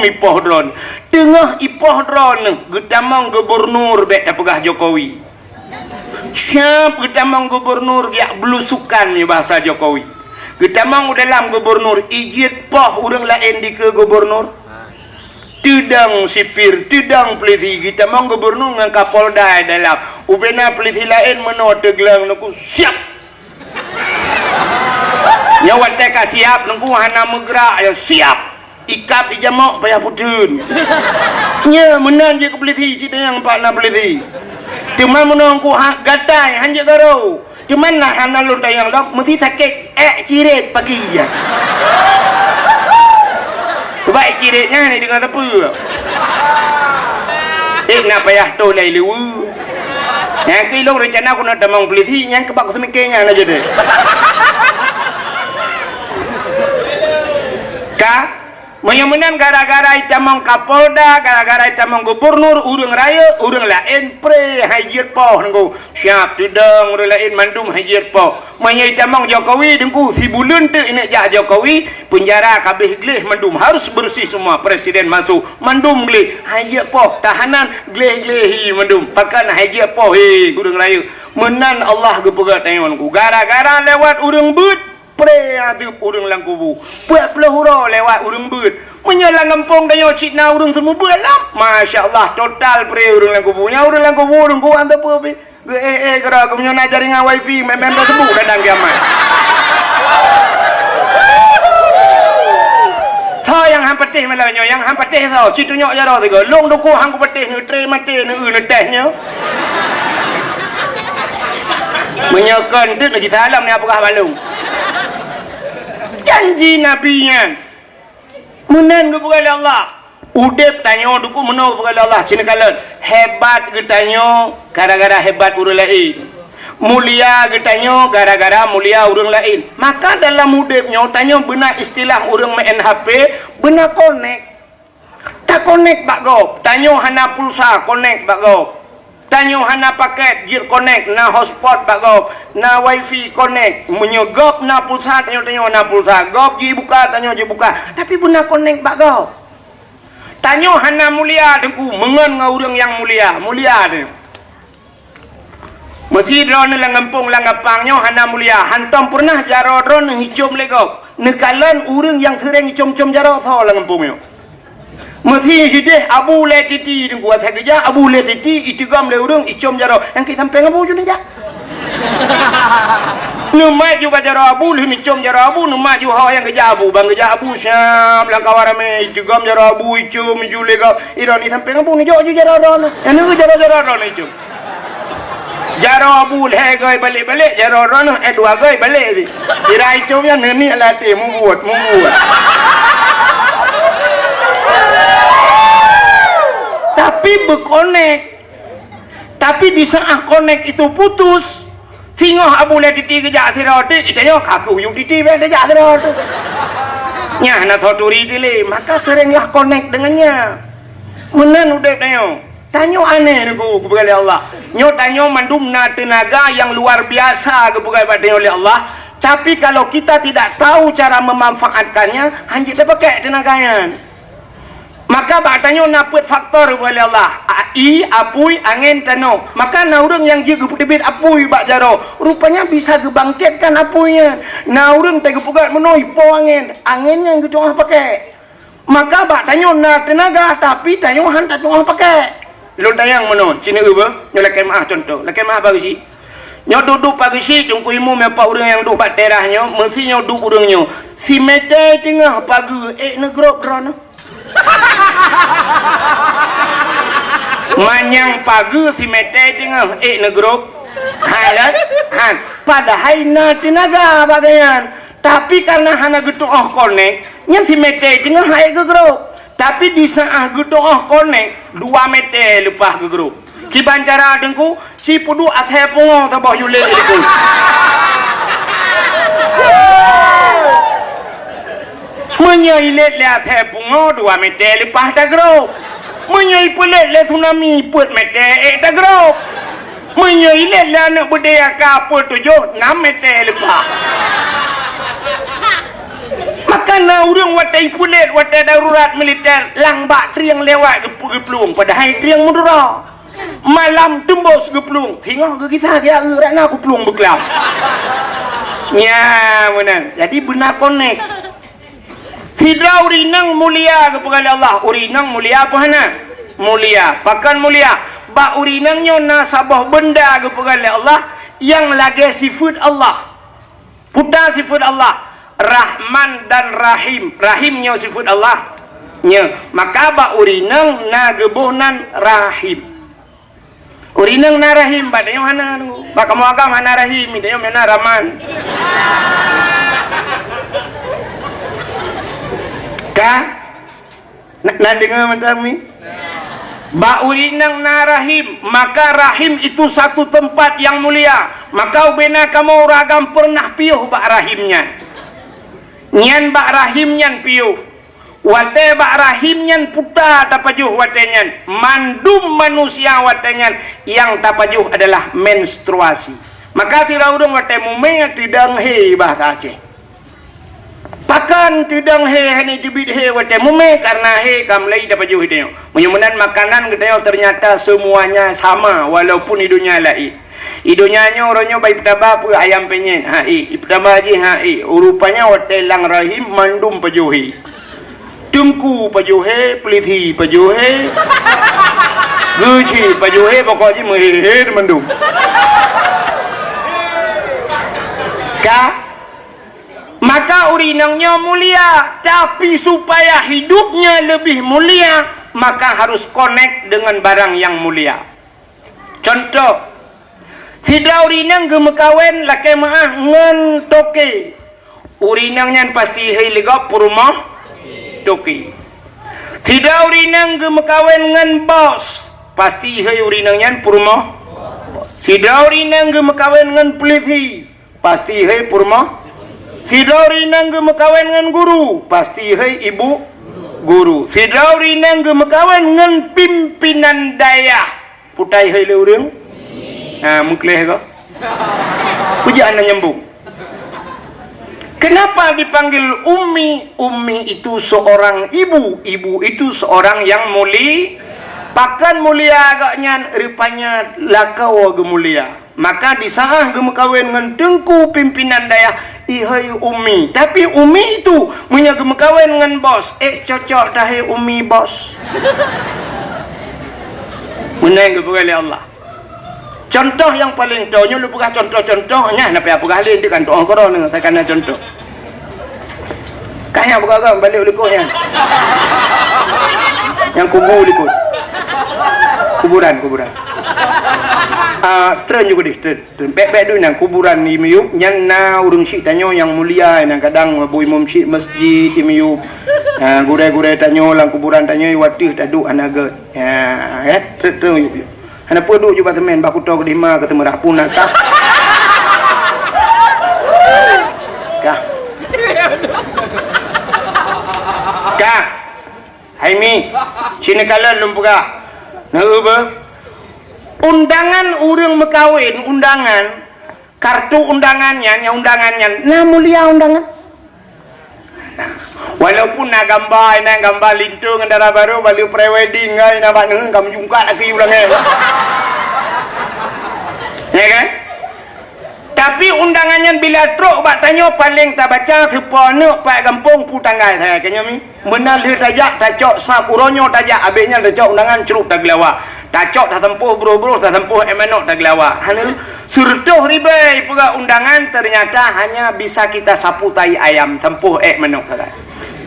hipoh drone tengah hipoh drone getamang gubernur bek pegah Jokowi siap getamang gubernur biak belusukan ni bahasa Jokowi getamang dalam gubernur ijit poh urang lain di ke gubernur tidang sipir tidang peliti getamang gubernur ngan kapolda dalam ubena peliti lain meno teglang naku siap nyawa teka siap nunggu hana megrak ya siap ikap di jamak payah putun nya menan je ke peliti cita yang pak na peliti cuma menunggu hak gatai hanya garau cuman nak hana lun tayang lok mesti sakit cirit pagi ya baik ciritnya ni dengan tepu nak payah tu lai lewu yang kilo rencana aku nak damang peliti yang kebak semikirnya aja deh menyamenan gara-gara itamang kapolda gara-gara itamang gubernur urang raya urang lain pre hajir poh nengku siap tudang urang lain mandum hajir poh menya itamang Jokowi nengku si bulan tu ini jah Jokowi penjara kabeh gleh mandum harus bersih semua presiden masuk mandum gleh hajir poh tahanan gleh-glehi mandum pakan hajir poh urang raya menan Allah gepegat tengokku gara-gara lewat urang beut pre adib urang lang kubu 40 huruf lewat urang beut menyalang ngempong dayo cina urang semua belam masyaallah total pre urang lang kubu nya urang lang kubu urang ku anta pe kera ku nyona jaringan wifi member sebut dadang kiamat tho yang hang petih malanyo yang hang petih tho citu nyok jaro tiga long duku hang ku petih ni tre mate ni tehnya menyakan tu lagi salam ni apakah balung janji nabinya menan ke bukan Allah udep tanya duku menau bukan Allah cina kalan hebat ke tanya gara-gara hebat urang lain mulia ke tanya gara-gara mulia urang lain maka dalam udepnya tanya benar istilah urang main HP benar connect tak connect bak go tanya hana pulsa connect bak go tanya hana paket gear connect na hotspot bak go na wifi connect menyegop na pulsa tanya na pulsa gop ji buka tanya je buka tapi benar connect bak go tanya hana mulia dengku mengen ngau urang yang mulia dia mesti drone lang ngempung lang ngapangnya hana mulia hantam pernah jaro drone hicum legok nekalan urang yang sering hicum-cum jaro tho lang ngempungnya mesti hideh abu le titi dengku atas kerja abu le titi itigam le urang icum jaro yang kita sampai ngabu jun aja numai ju bajaro abu ni icum jaro abu numai ju hawa yang kerja abu bang kerja abu siap lang kawarame itigam jaro abu icum ju legok ironi sampai ngabu ni jo ju jaro ron yang nu jaro ron icum jaro abu le goi balik jaro ron dua goi balik ni kira icumnya ni latih membuat tapi berkonek tapi di saat konek itu putus singoh abu le titi kejak siroti itanya kaku yung titi be kejak siroti nya na thoturi dile maka seringlah konek dengannya menan udah tanyo aneh niku kepada Allah nyo tanyo mandum na tenaga yang luar biasa kepada oleh Allah tapi kalau kita tidak tahu cara memanfaatkannya hanya terpakai tenaganya maka batanya naput faktor oleh Allah ai apui angin tano maka na urang yang jigu debit apui bak jaro rupanya bisa gebangkitkan apuinya na urang teh gepugat menoi po angin yang gitu pakai maka batanya na tenaga tapi tanyo han tak pakai lon tayang menon cina euba nyolek kemah contoh lek kemah bagi si nyo duduk pagi si tungku imu mepa urang yang duduk bat terahnya mesti nyo duduk urangnya si mete tengah pagi negro drone manyang pagi si mete tengah negro halat han padahal na tinaga bagayan tapi karena hana gitu connect nya si mete tengah hai ke grup tapi di saat gitu connect 2 meter lepas ke grup kibancara dengku si pudu athe pungo tabah yule itu menyailet le athe pungo 2 meter lepas ta grup menyai pelet le tsunami put meter ta grup menyailet le anak budaya kapal 7 meter lepas makana urang watai pulet watai darurat militer langbak triang lewat ke pelung padahal triang mudura malam tembus ke pelung tengok ke kita ke rana aku pelung beklam nya menang jadi benar connect tidak urinang mulia kepada Allah urinang mulia apa hana mulia pakan mulia ba urinangnya nasabah benda kepada Allah yang lagi sifat Allah putar sifat Allah Rahman dan Rahim Rahimnya sifat Allah nya maka ba urinang na gebuhnan Rahim urinang na Rahim badanya mana ba kamu agama na Rahim idanya mana Rahman ka na dengar macam ni ba urinang na Rahim maka Rahim itu satu tempat yang mulia maka ubena kamu ragam pernah piuh ba Rahimnya nyan bak rahim nyan piu wate bak rahim nyan puta tapajuh watenyan mandum manusia watenyan yang tapajuh adalah menstruasi maka tidak urung wate mumeng tidang he bah Aceh pakan tidang he hani tibit he wate mumeng karena he kamlai tapajuh itu menyumunan makanan kita ternyata semuanya sama walaupun hidupnya lain idonya orangnya baik pertama apa ayam penyen pertama haji rupanya hotel lang rahim mandum pajuhi tungku pajuhe peliti pajuhe guci pajuhe pokoknya mehir mandum maka urinangnya mulia tapi supaya hidupnya lebih mulia maka harus connect dengan barang yang mulia contoh tidak urinang gemekawen laki maah ngen toke urinang nyan pasti hei legap purumah toke tidak urinang gemekawen ngen bos pasti hei urinang nyan purumah tidak urinang gemekawen ngen peliti pasti hei purumah tidak urinang gemekawen ngen guru pasti hei ibu guru tidak urinang gemekawen ngen pimpinan daya putai hei le urang mungkleh kau pujaan nyambung kenapa dipanggil ummi ummi itu seorang ibu ibu itu seorang yang mulia pakan mulia agaknya rupanya lakau gemulia maka disah gemekawin dengan tengku pimpinan daya ihai ummi tapi ummi itu punya gemekawin dengan bos cocok dahi ummi bos menang kepada Allah. Contoh yang paling tahunya lu pegah contoh-contohnya napa ya pegah lain di kantor koron saya kena contoh kaya pegah balik uliknya yang kubur ulikut kuburan tren juga deh bek dulu nang kuburan imiup nyan na urung syik tanyo yang mulia nang kadang bu imam syik masjid imiup gure-gure tanyo lang kuburan tanyo watih taduk anaga tren hana peduk juga temen baku tau ke lima ketemu rapun nakah kah Haimi sini kalian lumpukah nah undangan urang mekawin undangan kartu undangannya nah mulia undangan nah walaupun na gambar lintung ndara baru balik pre-wedding ngai na baneng kam jungka lagi ulangnya ya kan tapi undangannya bila truk bak tanyo paling tak baca sepone pak kampung putanggai saya kanya mi menal tajak tajok sap uronyo tajak abehnya tajak undangan cerup tak lewat tacok dah tempuh bro-bro dah tempuh emanok dah gelawak hanya surtuh ribai pula undangan ternyata hanya bisa kita sapu tai ayam tempuh manok kata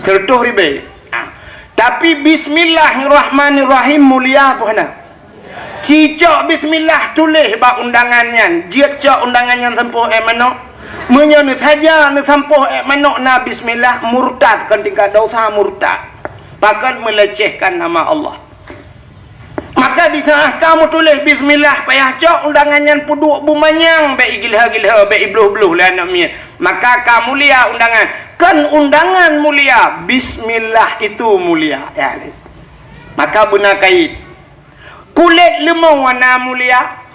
surtuh ribai tapi bismillahirrahmanirrahim mulia puhana cicok bismillah tulis bak undangannya dia cok undangannya tempuh manok menyanu saja ni tempuh manok na bismillah murtad kan tingkat dosa murtad bahkan melecehkan nama Allah. Maka di saat kamu tulis bismillah payah cok undangannya puduk bumanyang baik gilha-gilha baik bluh-bluh lah namanya. Maka kamu mulia undangan. Kan undangan mulia, bismillah itu mulia. Ya. Maka benar kait. Kulit lemau warna mulia.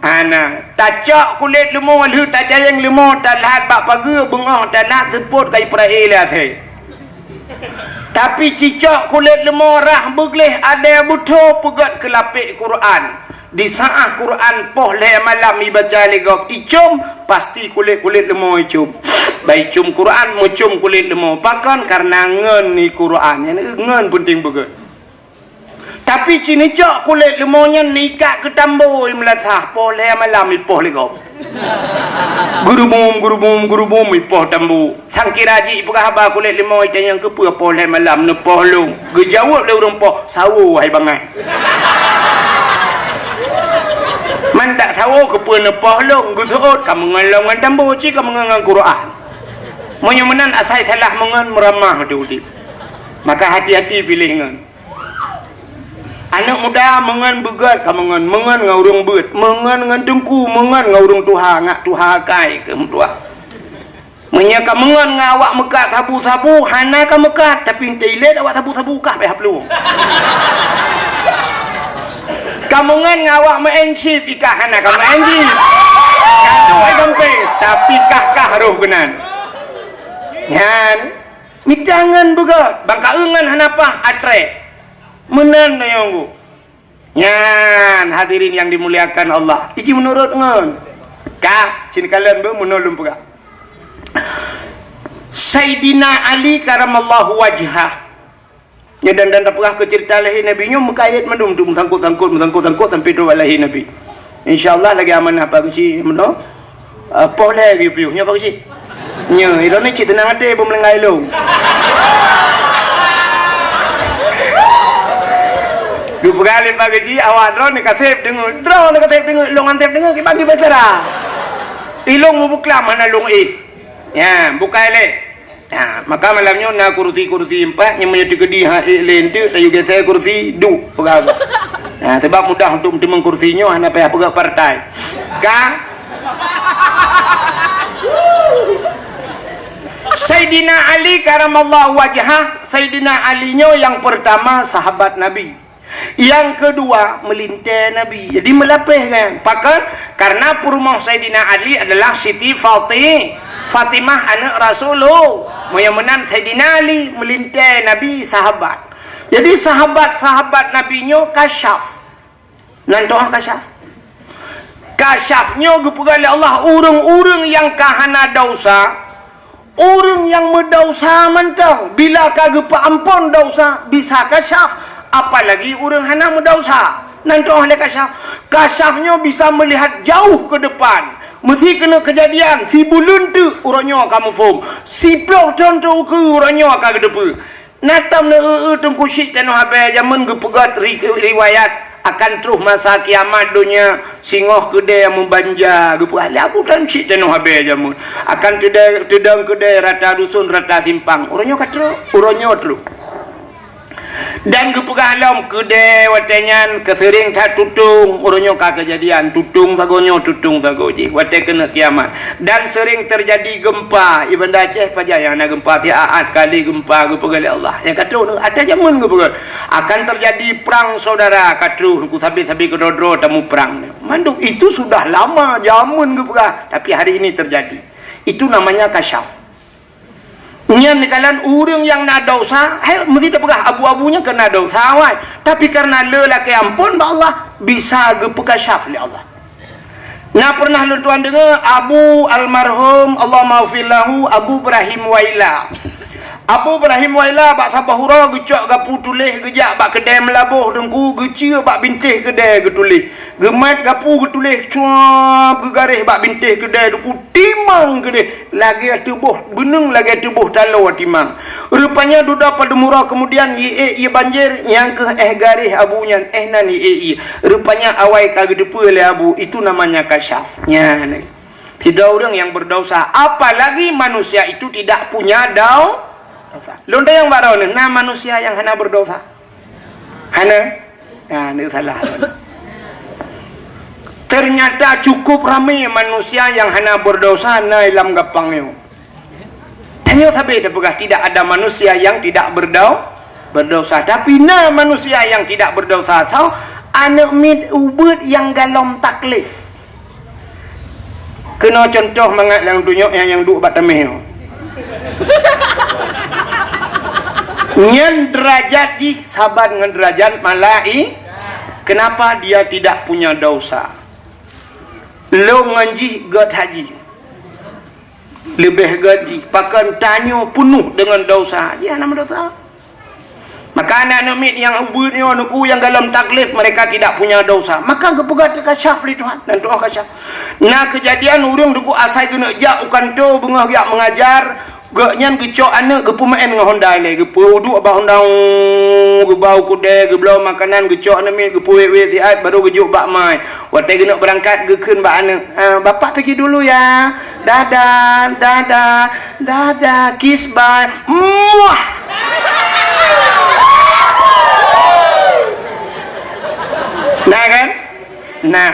Ana, tacak kulit lemau lu tacayang lemau tak lahat bak pagi bengah tak nak seput kai praila thei. Tapi cicak kulit lemah rah begleh ada butuh pegat kelapik Quran di saat Quran poh le malam ibaca legok icum pasti kulit-kulit lemah icum baik cum Quran mucum kulit lemah pakan karena ngen ni Quran yang ngen penting begat tapi cini cok kulit lemahnya nikah ke tambo melasah poh le malam poh legok guru bum ipoh tambu sang kiraji pegah haba kulit limau itu yang kepu poh le malam ne poh lu gejawab le urang poh sawu hai bangai man tak sawu kepu ne poh lu gusuut kamu ngalong ngan tambu ci kamu ngan Quran monya menan asai salah mengan meramah diudip maka hati-hati pilih ngan anak muda mengan begat kamu mengan ngaurung beut mengan ngan dengku mengan ngaurung tuha ngak tuha kai ke mutua menyaka mengan ngawak mekat sabu-sabu hana ka mekat tapi teilet awak sabu-sabu kah pe haplu kamu ngan ngawak meencip ikah hana ka meencip kan ai gampe tapi kah roh genan yan mitangan begat bangka eungan hanapah atre menan nayonggu nyan hadirin yang dimuliakan Allah iki menurut ngon ka cin kalian be menolong pega Sayyidina Ali karamallahu wajhah nya dan pegah ke cerita lahi nabi nyo mekayat mendum tangkut sampai tu lahi nabi insyaallah lagi amanah apa kuci meno apa lagi piu nya apa kuci nya ilo ni cit tenang ate bom lengai lu dua kali pagi awak drone ni katep dengar long antep dengar ki bagi bicara ilung mubukla mana long ya buka le ya maka malamnya na kursi empat yang menjadi kedi ha lente tayu gese kursi du pegawai nah sebab mudah untuk menang kursinya hana payah pegawai partai kan Sayyidina Ali karamallahu wajhah Sayyidina Ali-nya yang pertama sahabat Nabi yang kedua melintai Nabi jadi melapih kan pakai karena perumah Sayyidina Ali adalah Siti Fatimah anak Rasulullah yang menan Sayyidina Ali melintai Nabi sahabat jadi sahabat-sahabat Nabi-nya kasyaf nantoh kasyafnya gupugali Allah urang-urang yang kahana dosa orang yang mendausa mentang bila kagak ampun dosa bisa kasyaf apalagi orang hana mendausa nanti oleh kasyafnya bisa melihat jauh ke depan mesti kena kejadian si bulun tu orangnya kamu faham si plok contoh ke orangnya kagak depan natam tungku syik tanu habe zaman gepegat riwayat akan terus masa kiamat dunia singoh kedai yang membanja gepegat aku kan syik tanu habe zaman akan tedang kedai rata dusun rata simpang orangnya katro orangnya terus dan kepegalam kedai watenyan kesering tak tutung orangnya kejadian tutung sagonyo ji wate kena kiamat dan sering terjadi gempa Ibn Aceh pajaya na gempa tiaat kali gempa kepegali Allah yang kata ada zaman kepegal akan terjadi perang saudara kata ku sabi-sabi kedodro tamu perang manduk itu sudah lama zaman kepegal tapi hari ini terjadi itu namanya kasyaf nyan kalian urang yang nak dosa mesti tak pegah abu-abunya kena dosa wai tapi karena lelaki ampun ba Allah bisa gepekasyaf li Allah nah pernah lu tuan dengar Abu almarhum Allah maafillahu Abu Ibrahim Waila Abu Ibrahim Waila bak sabahura gecak gapu tulis gejak bak kedai melabuh dengku gecia bak bintih kedai getulis gemat gapu getulis cuap gegaris bak bintih kedai dengku timang kedai lagi tubuh benung lagi tubuh talau timang rupanya duda pada murah kemudian ye banjir yang ke garis abunya nan ye rupanya awai kagak depu oleh abu itu namanya kasyaf nya tidak orang yang berdosa apalagi manusia itu tidak punya dosa. Londa yang baru ni, nah manusia yang hana berdosa, hana, ya ni salah. Ternyata cukup ramai manusia yang hana berdosa, na ilam gapangnya. Tanya sahaja dapatlah tidak ada manusia yang tidak berdosa, tapi na manusia yang tidak berdosa, tahu anak mid ubud yang galom taklif. Kena contoh mangat yang tunjuk yang duk batameh. Nyan derajat di sahabat dengan derajat malai. Kenapa dia tidak punya dosa? Lo ngaji gat haji lebih gaji pakan tanyo penuh dengan dosa dia nama dosa. Maka anak numit yang ubudnya nuku yang dalam taklif mereka tidak punya dosa maka gepegat kasyaf li Tuhan dan Tuhan kasyaf. Nah kejadian urang duku asai guna jak ukan tu bengah giak mengajar gaknyan gecok anak ge pemain dengan Honda le ge duduk abah Honda ge bau kude ge belau makanan gecok anak mi ge puwe siat baru gejuk bak mai watai ge nak berangkat ge keun bak anak bapak pergi dulu ya dadah kiss bye muah. Nah kan nah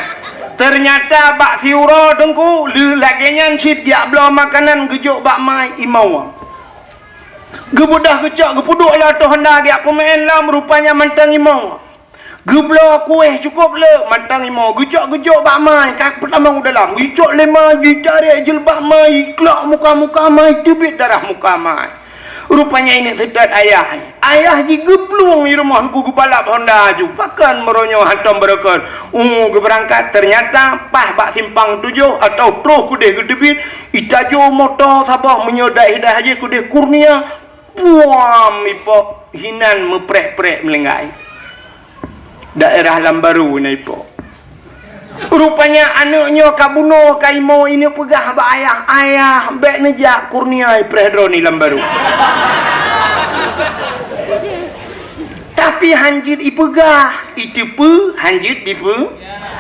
ternyata bak siura dengku lagi nyancit dia belau makanan gejuk bak mai imau gebudah gecak gepuduk lah tu hendak dia pemain lah rupanya mantang imau geblau kuih cukup le mantang imau gecak bak mai kak pertama dalam gecak lema gitarik jel bak mai kelak muka mai tubit darah muka mai rupanya ini sedat ayah ji geplung di rumah ku gebalap Honda ju pakan meronyo hantam bereket berangkat ternyata pah bak simpang 7 atau terus kudeh gedebit itajo motor sabah menyodai dah haji kudeh kurnia puam ipo hinan meprek-prek melenggai daerah Lambaru ni ipo rupanya anaknya kabuno kaimo ini pegah bak ayah bek nejak kurnia prehro ni Lambaru tapi hanjit ipegah itu pu hanjit dipu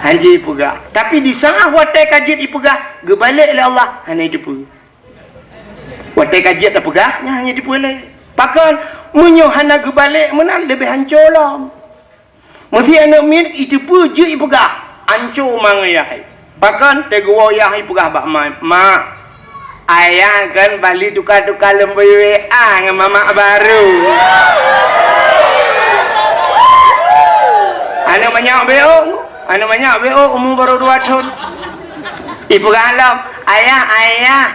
hanjit ipegah tapi di sangah watai kajit ipegah gebalik oleh Allah hanya itu pu watai kajit dah pegah hanya itu boleh pakan menyo hana gebalik mana lebih hancur lah mesti anak min itu pu je ipegah hancur mang ayah pakan teguwa ayah ipegah bak mak ayah kan balik tukar-tukar lembu WA dengan mama baru anu banyak BO umur baru 2 tahun ibu galau ayah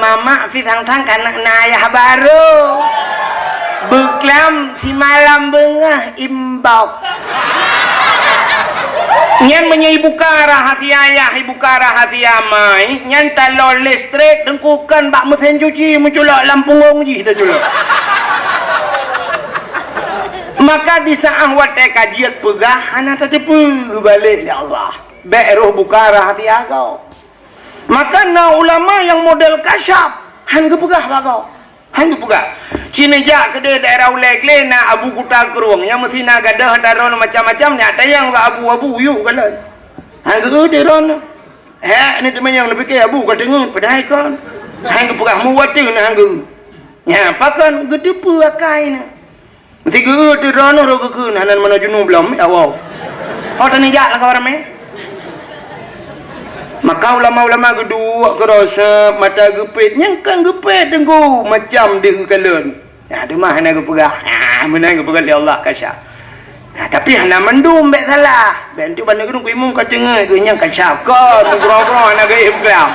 mama fitang-tang karena ayah baru beklam si malam bengah imbau nyan menyibuka rahasia ayah ibuka rahasia mai nyan talol listrik dengkukan bak mesin cuci menculak lampung ji dah culak maka di saat watai kajian pegah anak tadi balik ya Allah beruh buka rahasia kau maka na ulama yang model kasyaf han pegah bagau han pegah cinejak ke daerah ulek-lek na abu kuta keruang yang mesti na gadah daron macam-macam ni ada yang abu-abu yuk kalan han ke daron ni teman yang lebih ke abu katanya padahal kan han pegah muwatin han nya pakan gede pu akai na mesti tu rono ro ke hanan mana junub belum awau hau tani jak lah kawan me maka ulama-ulama kedua kerasa mata gepet nyangkang gepet tenggu macam dia kalen ya de mah hana gepegah mana gepegah oleh Allah kasya tapi hana mendum bek salah ben tu bandar gunung kuimung ka tengah ke nyang kasya kan gro-gro hana ge iblam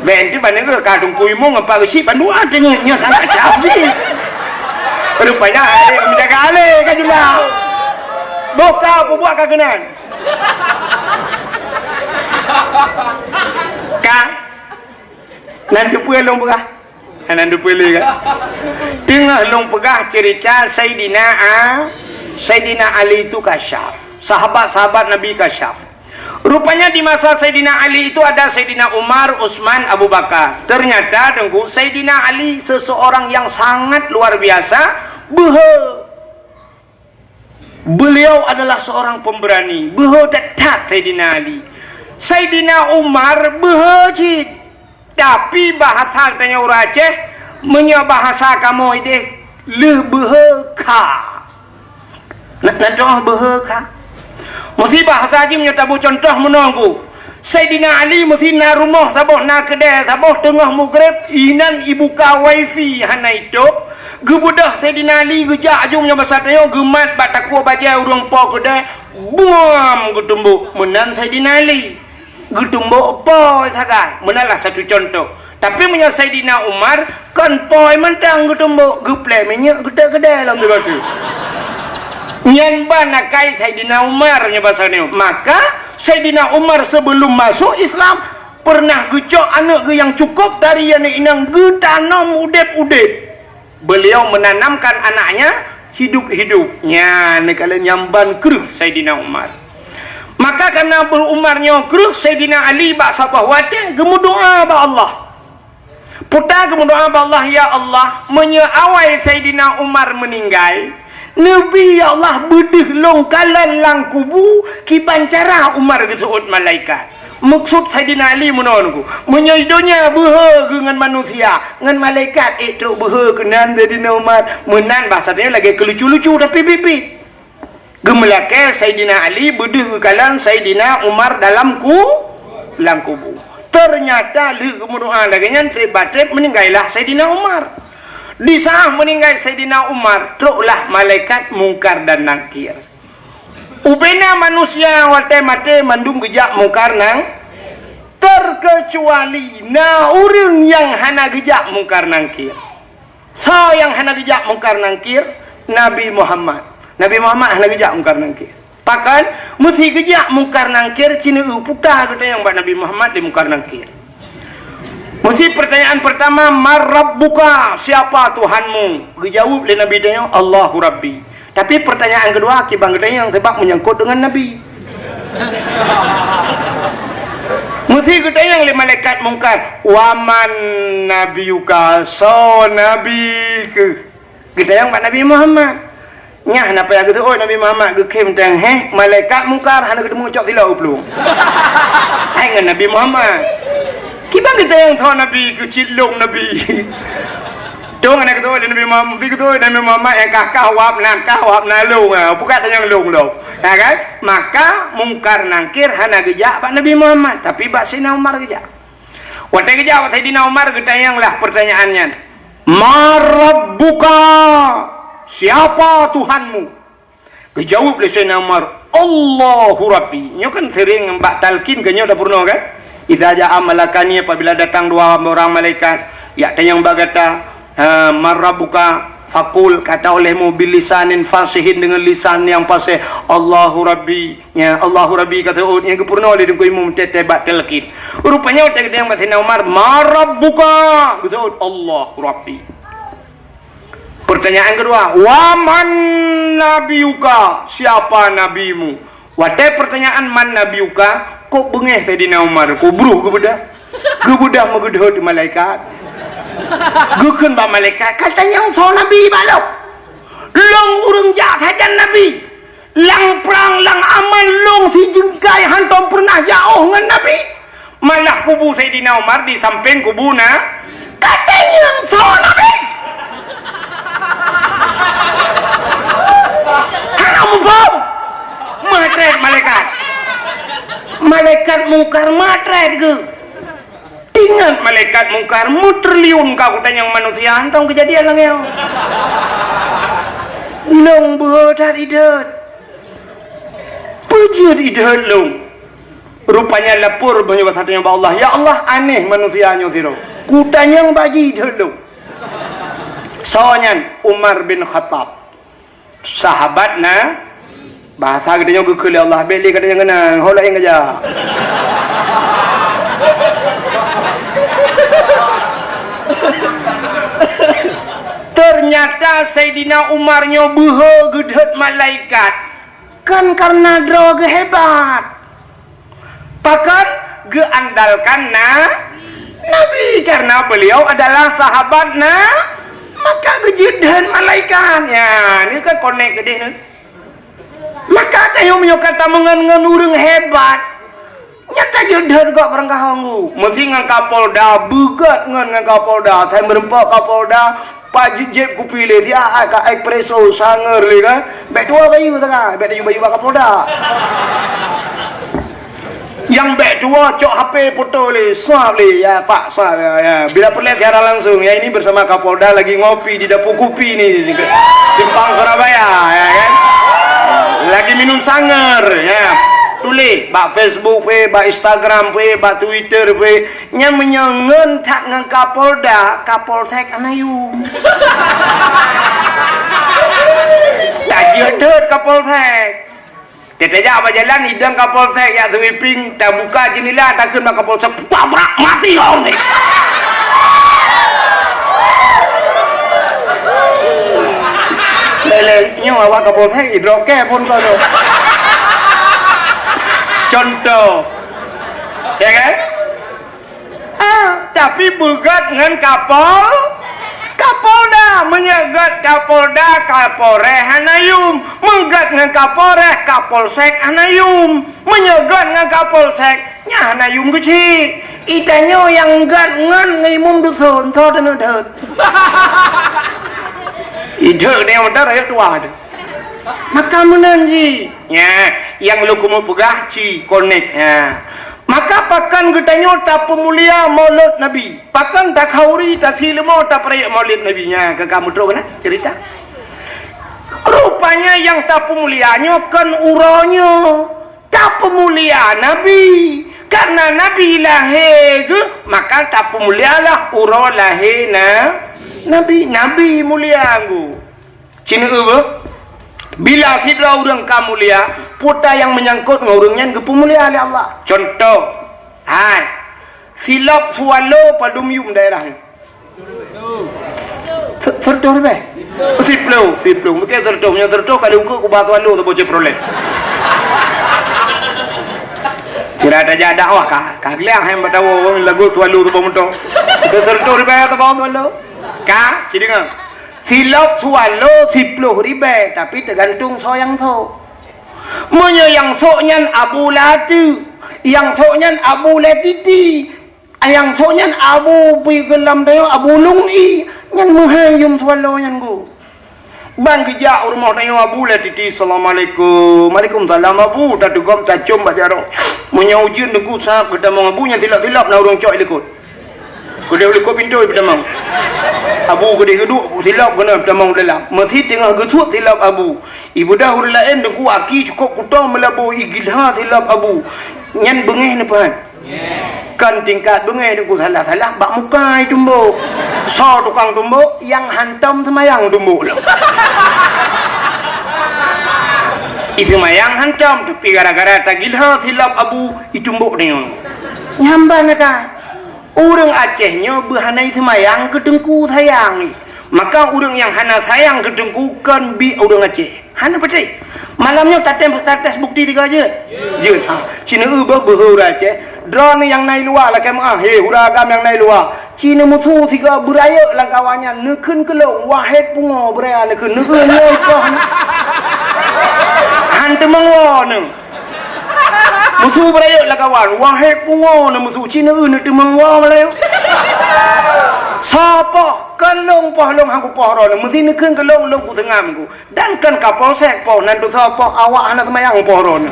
ben tu bandar ke kadung kuimung apa ke si bandua tengah nya sangat cafi rupanya menjaga ale kan juga buka buat kagenan nanti puan long pegah nanti puan kan tengah long pegah cerita Sayyidina Ali itu kasyaf, sahabat-sahabat Nabi kasyaf. Rupanya di masa Sayyidina Ali itu ada Sayyidina Umar, Utsman, Abu Bakar. Ternyata dengku Sayyidina Ali seseorang yang sangat luar biasa. Beliau adalah seorang pemberani. Tetap Sayyidina Ali. Sayyidina Umar behejit. Tapi bahasa tanya orang Aceh, bahasa kamu ini lebehka. Nak beheka. Mesti bahasa haji menyatabu contoh menunggu. Sayyidina Ali mesti na rumah saboh na kedai saboh tengah maghrib inan ibu ka wifi hana itu. Gebudah Sayyidina Ali gejak ajungnya bahasa tayo gemat bataku baja urang po kedai buam getumbuk menan Sayyidina Ali. Getumbuk po sagai. Menalah satu contoh. Tapi punya Sayyidina Umar kan poi mentang getumbuk geplek minyak kedai dalam tu. Nyan bana kai Sayyidina Umar nya bahasanya. Maka Sayyidina Umar sebelum masuk Islam pernah gecok anak ge yang cukup dari yang inang ge tanam udep-udep. Beliau menanamkan anaknya hidup-hidupnya nekala nyamban keruh Sayyidina Umar. Maka karena berumarnya keruh Sayyidina Ali bak sabah wate gemu doa ba Allah. Putar gemu doa ba Allah, ya Allah menyeawai Sayyidina Umar meninggal. Nabi ya Allah bedeh long kalan lang kubu ki pancara Umar gesuut malaikat. Maksud Sayyidina Ali menonku menyaidonya behe dengan manusia dengan malaikat itu behe kenan Sayyidina Umar menan bahasanya lagi kelucu-lucu tapi bibit gemelake Sayyidina Ali bedeh kalan Sayyidina Umar dalam kubu. Ternyata li kemudian lagi nyantri batrep meninggallah Sayyidina Umar. Di saat meninggal Sayyidina Umar, teruklah malaikat mungkar dan nakir. Upena manusia wate mate mandum gejak mungkar nang terkecuali orang yang hana gejak mungkar nangkir. So yang hana gejak mungkar nangkir Nabi Muhammad. Nabi Muhammad hana gejak mungkar nangkir. Pakan mesti gejak mungkar nangkir cina putar kata yang buat Nabi Muhammad di mungkar nangkir. Mesti pertanyaan pertama, marrabbuka, siapa Tuhanmu? Dijawab oleh Nabi tanya, Allahu Rabbi. Tapi pertanyaan kedua, kibang kedua yang sebab menyangkut dengan Nabi. Mesti kita yang oleh malaikat mungkar, waman nabiyuka, so nabi ke. Kita yang buat Nabi Muhammad. Nyah napa yang kata, oh Nabi Muhammad ke kem tang, malaikat mungkar, hana ketemu cok silau pelung. Hai dengan Nabi Muhammad. Kibang kita yang tahu Nabi kecil long Nabi. Tuh anak itu Nabi Muhammad, itu Nabi Muhammad yang kakak wap na long bukan yang long, ya kan? Maka mungkar nangkir hana gejak pak Nabi Muhammad, tapi pak Sayyidina Umar gejak. Waktu gejak Sayyidina Umar kita yang lah pertanyaannya. Marabbuka, siapa Tuhanmu? Dijawab oleh Sayyidina Umar, Allahu Rabbi. Nyo kan sering mbak talkin kan nyo dah purno kan? Idza ja'a malakani, apabila datang dua orang malaikat ya yang bagata marrabuka fakul, kata olehmu bilisanin fasihin, dengan lisan yang fasih, Allahu Rabbi, ya Allahu Rabbi kata yang kepurna oleh dengku imam tetebat telkin. Rupanya waktu yang Sayyidina Umar marrabuka kata Allahu Rabbi. Pertanyaan kedua, waman nabiyuka, siapa nabimu? Waktu pertanyaan man nabiyuka kok bengeh Sayyidina Umar kubruh gebudah megedhot malaikat gekeun ba malaikat katanya so nabi balo long urang jak hajan nabi lang perang lang aman long si jengkai hantom pernah jauh dengan nabi malah kubu Sayyidina Umar di samping kubuna katanya so nabi kamu faham matret malaikat mungkar matret ke ingat malaikat mungkar mutriliun kau tanya manusia antong kejadian lang yang long behodat idat pujud idat long rupanya lapor banyak satunya ba Allah, ya Allah aneh manusianya siro kutanya baji idat long. Soalnya Umar bin Khattab sahabat na bahasa katanya kekele Allah beli katanya kena hola yang aja mana Sayyidina Umarnya buha gedhet malaikat kan karena dro hebat bahkan geandalkan Nabi karena beliau adalah sahabat maka gejedhan malaikat ya ini kan konek gede nih maka tayo kata mengan urang hebat nyata jedhan kok perangkahangu mesti ngan Kapolda bugat ngan Kapolda saya merempak Kapolda Pak Jeb ku pilih dia ka espresso sanger le kan bek dua bayu tengah bek bayu Kapolda yang bek dua cok HP foto le swap le ya Pak swap ya bila perlu tiara langsung ya ini bersama Kapolda lagi ngopi di dapur kopi nih Simpang Surabaya ya kan lagi minum sanger ya tulis bak Facebook pe bak Instagram pe bak Twitter pe nya menyengen tak ngan Kapolda Kapolsek anayu tak jedot Kapolsek tetenya apa jalan hidang Kapolsek ya sweeping tak buka jendela tak kena Kapolsek tabrak mati kau nih lelenya awak Kapolsek hidroke pun kau contoh ya kan tapi begat dengan Kapolda menyegat Kapolda Kapolres Hanayum menyegat dengan Kapolres Kapolsek Hanayum menyegat dengan Kapolsek nya Hanayum kecil itanya yang gat ngan ngimum dusun so dan udah ide ni udah raya tua tu maka menanji ya yang lu kumu pegah ci connect ya maka pakan getanyo tak pemulia maulid Nabi pakan tak khauri tak silmo tak peraya maulid Nabi nya ke kamu tahu kan cerita rupanya yang tak pemulianya kan uronya tak pemulia Nabi karena Nabi lahir maka tak pemulialah uro lahir Nabi mulia anggu cina apa bila sidra urang kamulia puta yang menyangkut ngurungnya kepemulia oleh Allah contoh silap sualo padum yum daerah tertor be siplo mungkin tertor kalau uku batu alu tu bocor problem tidak ada jadah wah kah liang hem batawo lagu tu alu tu bomonto tertor be tu bawah tu alu kah sidingan silap sualo siplo ribe tapi tergantung so yang so monya yang so nyan Abu Latu yang so nyan Abu Latiti yang so nyan Abu Pigelam dayo Abu Lungi nyan muhayum sualo nyan go bang kerja rumah dayo Abu Latiti assalamualaikum waalaikumsalam Abu tadugom tacum bajaro monya ujian nengku sa kedamang Abu nyan tilap-tilap na urang cok ikut kedai uliko pintu pedamang Abu kedai geduk tilap kena pedamang dalam masih tengah gesut tilap Abu ibu dah hurul lain dengku aki cukup kutong melabu igilha tilap Abu nyan bengeh ni pan kan tingkat bengeh dengku salah bak mukai tumbuk so tukang tumbuk yang hantam semayang tumbuk lah itu mayang hantam tapi gara-gara tagilha tilap Abu itumbuk ni nyamba nak orang Acehnya berhanai semayang ke tengku sayang maka orang yang hana sayang ke tengku kan bi orang Aceh hana betul malamnya tates bukti tiga je Cina berhura Aceh drone yang naik luar lah kamu huragam yang naik luar Cina musuh tiga beraya lah kawannya nekun kelong wahid pungo beraya nekun nyoikoh hantu mengon musuh beraya lah kawan wahai pungo na musuh Cina na temang wa malayo sapa kalong pahlong hangku pohron mesti nekeun kalong lu ku tengam ku dan kan Kapolsek po nan tu sapa awak anak mayang pohron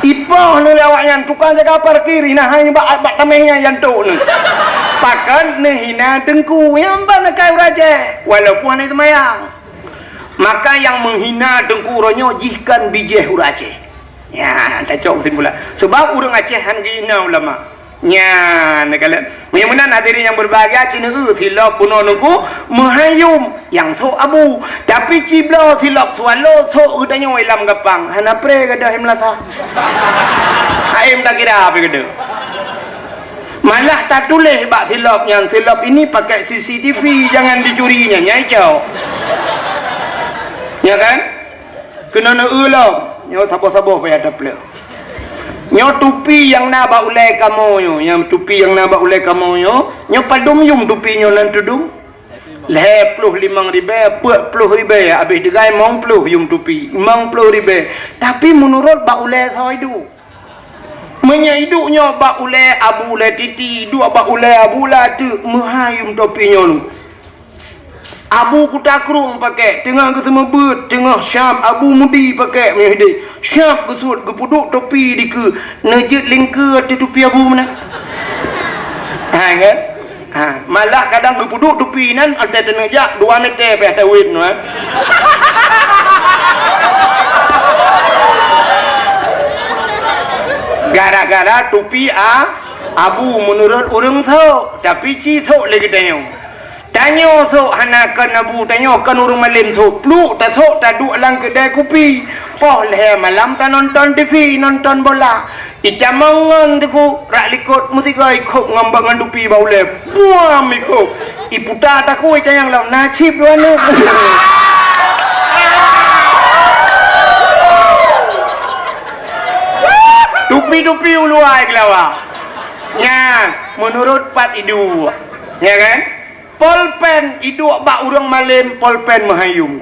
ipoh nu awak yang tukang jaga parkir nah hang bak tamehnya yang tu nu pakan hina dengku yang ban kai raja walaupun anak mayang maka yang menghina dengku ronyo jihkan bijeh urace ya tak cok simpulan sebab urang Aceh han gina ulama nya nakalan mudah-mudahan hadirin yang berbahagia Cina silap puno nuku mahayum yang so Abu tapi ciblo silap sualo so udanya ilam gapang hana pre gadah hemlasa haim tak kira apa gede malah tak tulis bak silap yang silap ini pakai CCTV jangan dicurinya nyai cok ya kan kena nak ulam nyo sabar-sabar payah ada pula nyo tupi yang nak ba ulai kamu nyo yang tupi yang nak ba ulai kamu nyo padum yum tupi nyo nan tudum leh puluh 5,000 40,000 habis degai mong puluh yum tupi 50,000 tapi menurut ba ulai sao hidup menyahiduknya ba ulai abu ulai titi dua ba ulai abu la tu mahayum topi nyo lu abu kutakrung pakai tengah ke semua bet tengah syam abu mudi pakai menyahidi syam ke sud ke puduk topi di ke nejit lingkar di topi abu mana kan malah kadang ke puduk topi nan ada tenejak 2 meter payah tawin gara-gara topi abu menurut orang so tapi ci so lagi tanya so hanakan abu tanya kan orang malam so pluk tak so tak duk lang kedai kopi poh leh malam tak nonton TV nonton bola ita mangan tu rak likut musika ikut ngambangan dupi bau le buam ikut iputa tak ku ita yang lau nasib dua ni dupi-dupi uluai kelawa ya menurut pat idu ya kan polpen iduk bak urang malam polpen mahayum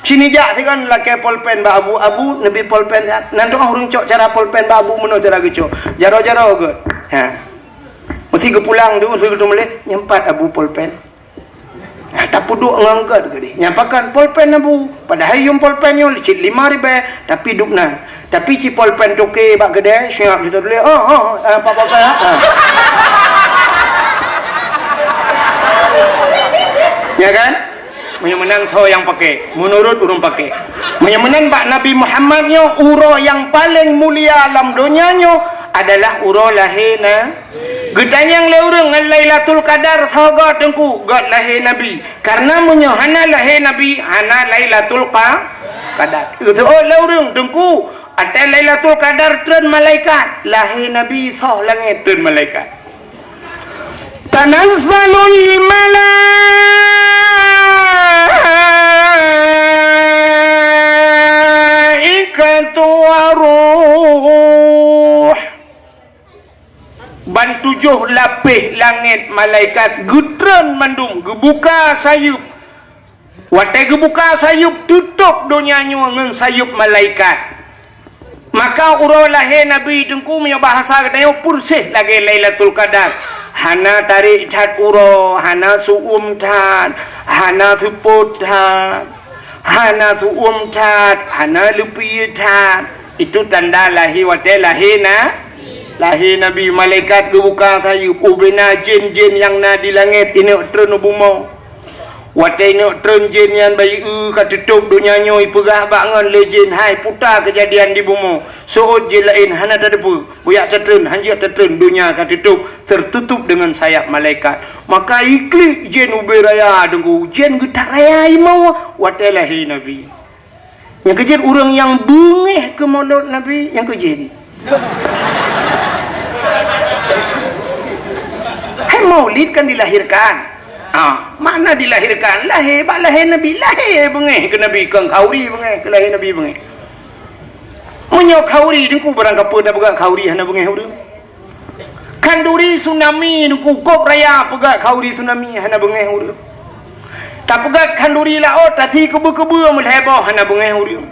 sini jak kan laki polpen ba abu nabi polpen nanti orang cok cara polpen ba abu meno cara gecok jaro-jaro ke mesti ke pulang tu mesti ketemu leh nyempat abu polpen tak puduk ngangkat ke dia nyampakan polpen abu pada hayum polpen yo licit 5,000 tapi dukna tapi si polpen toke bak gede siap kita dulu apa-apa ya kan menang so yang pakai menurut urung pakai menang bak Nabi Muhammad nyo uro yang paling mulia alam dunia nyo adalah uro lahina gedanyang leurung Lailatul Qadar sahaga tengku god lahir Nabi karena menyohana lahir Nabi hana Lailatul Qadar itu leurung tengku ada Lailatul Qadar tren malaikat lahir Nabi sah langit tren malaikat tanazzalul malaikatu waruh ban 7 lapis langit malaikat gutren mandum gebuka sayup watai gebuka sayup tutup dunianya dengan sayup malaikat maka urau lahir Nabi tengku punya bahasa katanya pursih lagi Lailatul Qadar hana tarik tat uro hana suum tat hana suput tat hana suum tat hana lupi tat itu tanda lahir watai lahir lahir Nabi malaikat gebuka sayup ubena jin-jin yang na di langit ini trun bumau watai nak trun jin yang bayi kat tutup dunianya ipegah bangan lejin hai putar kejadian di bumi suud je lain hana tak depu buyak tertrun hanjir tertrun dunia kat tutup tertutup dengan sayap malaikat maka iklik jin uberaya dengku jin getar raya imau watai lahir Nabi yang kejin orang yang bungih ke mulut Nabi yang kejin hai maulid kan dilahirkan mana dilahirkan lahir bak lahir Nabi lahir bengih ke Nabi kang kauri bengih ke lahir Nabi bengih munyo kauri dengku barang apa dah pegak kauri hana bengih urang kanduri tsunami dengku kop raya pegak kauri tsunami hana bengih urang tak pegat kanduri laut tasi kebu-kebu melheboh hana bengih urang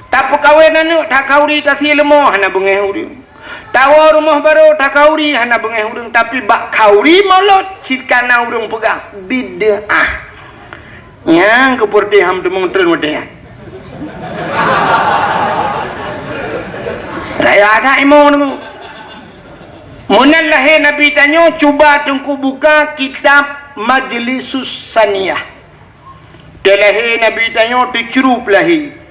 tak pekawin anak tak kauri tasi lemah hana bengih urang tawa rumah baru tak kauri hana bengih urang tapi bak kauri molot sikana urang pegang bid'ah yang keporti ham temung tren modeh raya ada imong nemu munan lahir Nabi tanyo cuba tengku buka kitab Majlisus Saniyah lahir Nabi tanyo dicurup lahir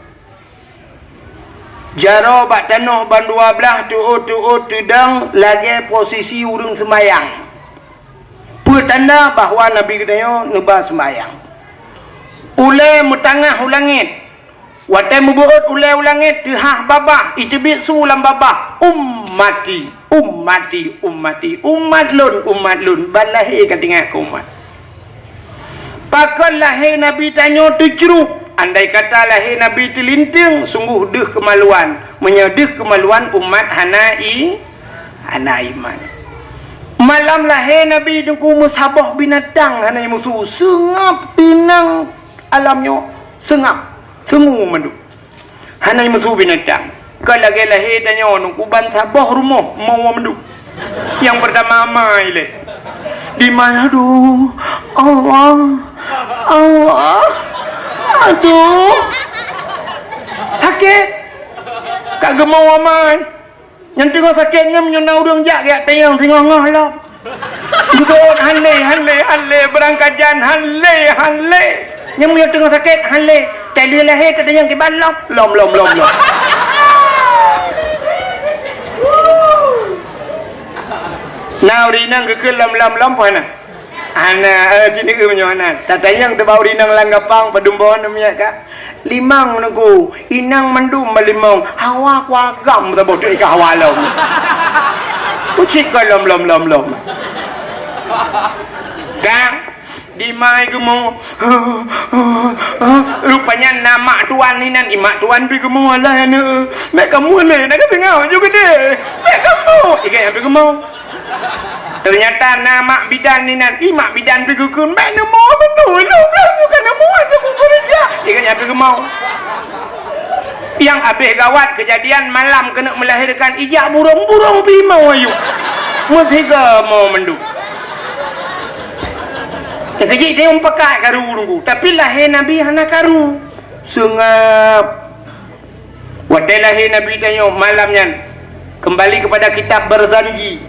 jaro bak tanah ban 12 tuut tudang lagi posisi urang sembayang petanda bahawa Nabi katanya nuba sembayang ulai metangah ulangit watai mubuut ulai ulangit tehah babah itibit sulam babah ummati umat lun balahi katingat umat pakal lahir Nabi tanya tujurup andai kata lahir Nabi terlinting, sungguh deh kemaluan, menyedih kemaluan umat hana iman. Malam lahir Nabi dengku musabah binatang hana musuh sengap pinang alamnya sengap sengu mandu hana musuh binatang. Kalau lagi lahir tanya dengku ban sabah rumah mau mandu yang pertama mai le di mana aduh Allah aduh sakit kak gemau amai yang tengok sakit ngam yang naudang jak yak tayang tengok ngah lah dukut hanle berangkajan hanle yang tengok sakit hanle tali lahir tak ada yang kiban lom now rinang ke lom pana ana sini ke menyonan tatayang tebau rinang langgapang padumbawan namanya kak limang nunggu inang mandum malimong hawa kuagam tabau tu ika hawa lom kucik ke lom kak di mai gemung rupanya nama tuan ni nan imak tuan pi gemung lah ni mek kamu le nak tengok juga deh mek kamu ikan yang pi gemung ternyata nama bidan ni nan imak bidan pi gukun mek namo betul bukan namo aja gugur aja ikan yang pi gemung yang habis gawat kejadian malam kena melahirkan ijak burung pi mau ayu masih mau menduk kejik dia pakai karu nunggu tapi lahir Nabi hana karu sengap wadai lahir Nabi tanya malamnya kembali kepada kitab berzanji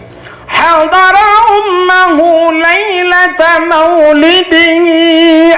hadara ummahu lailata maulidihi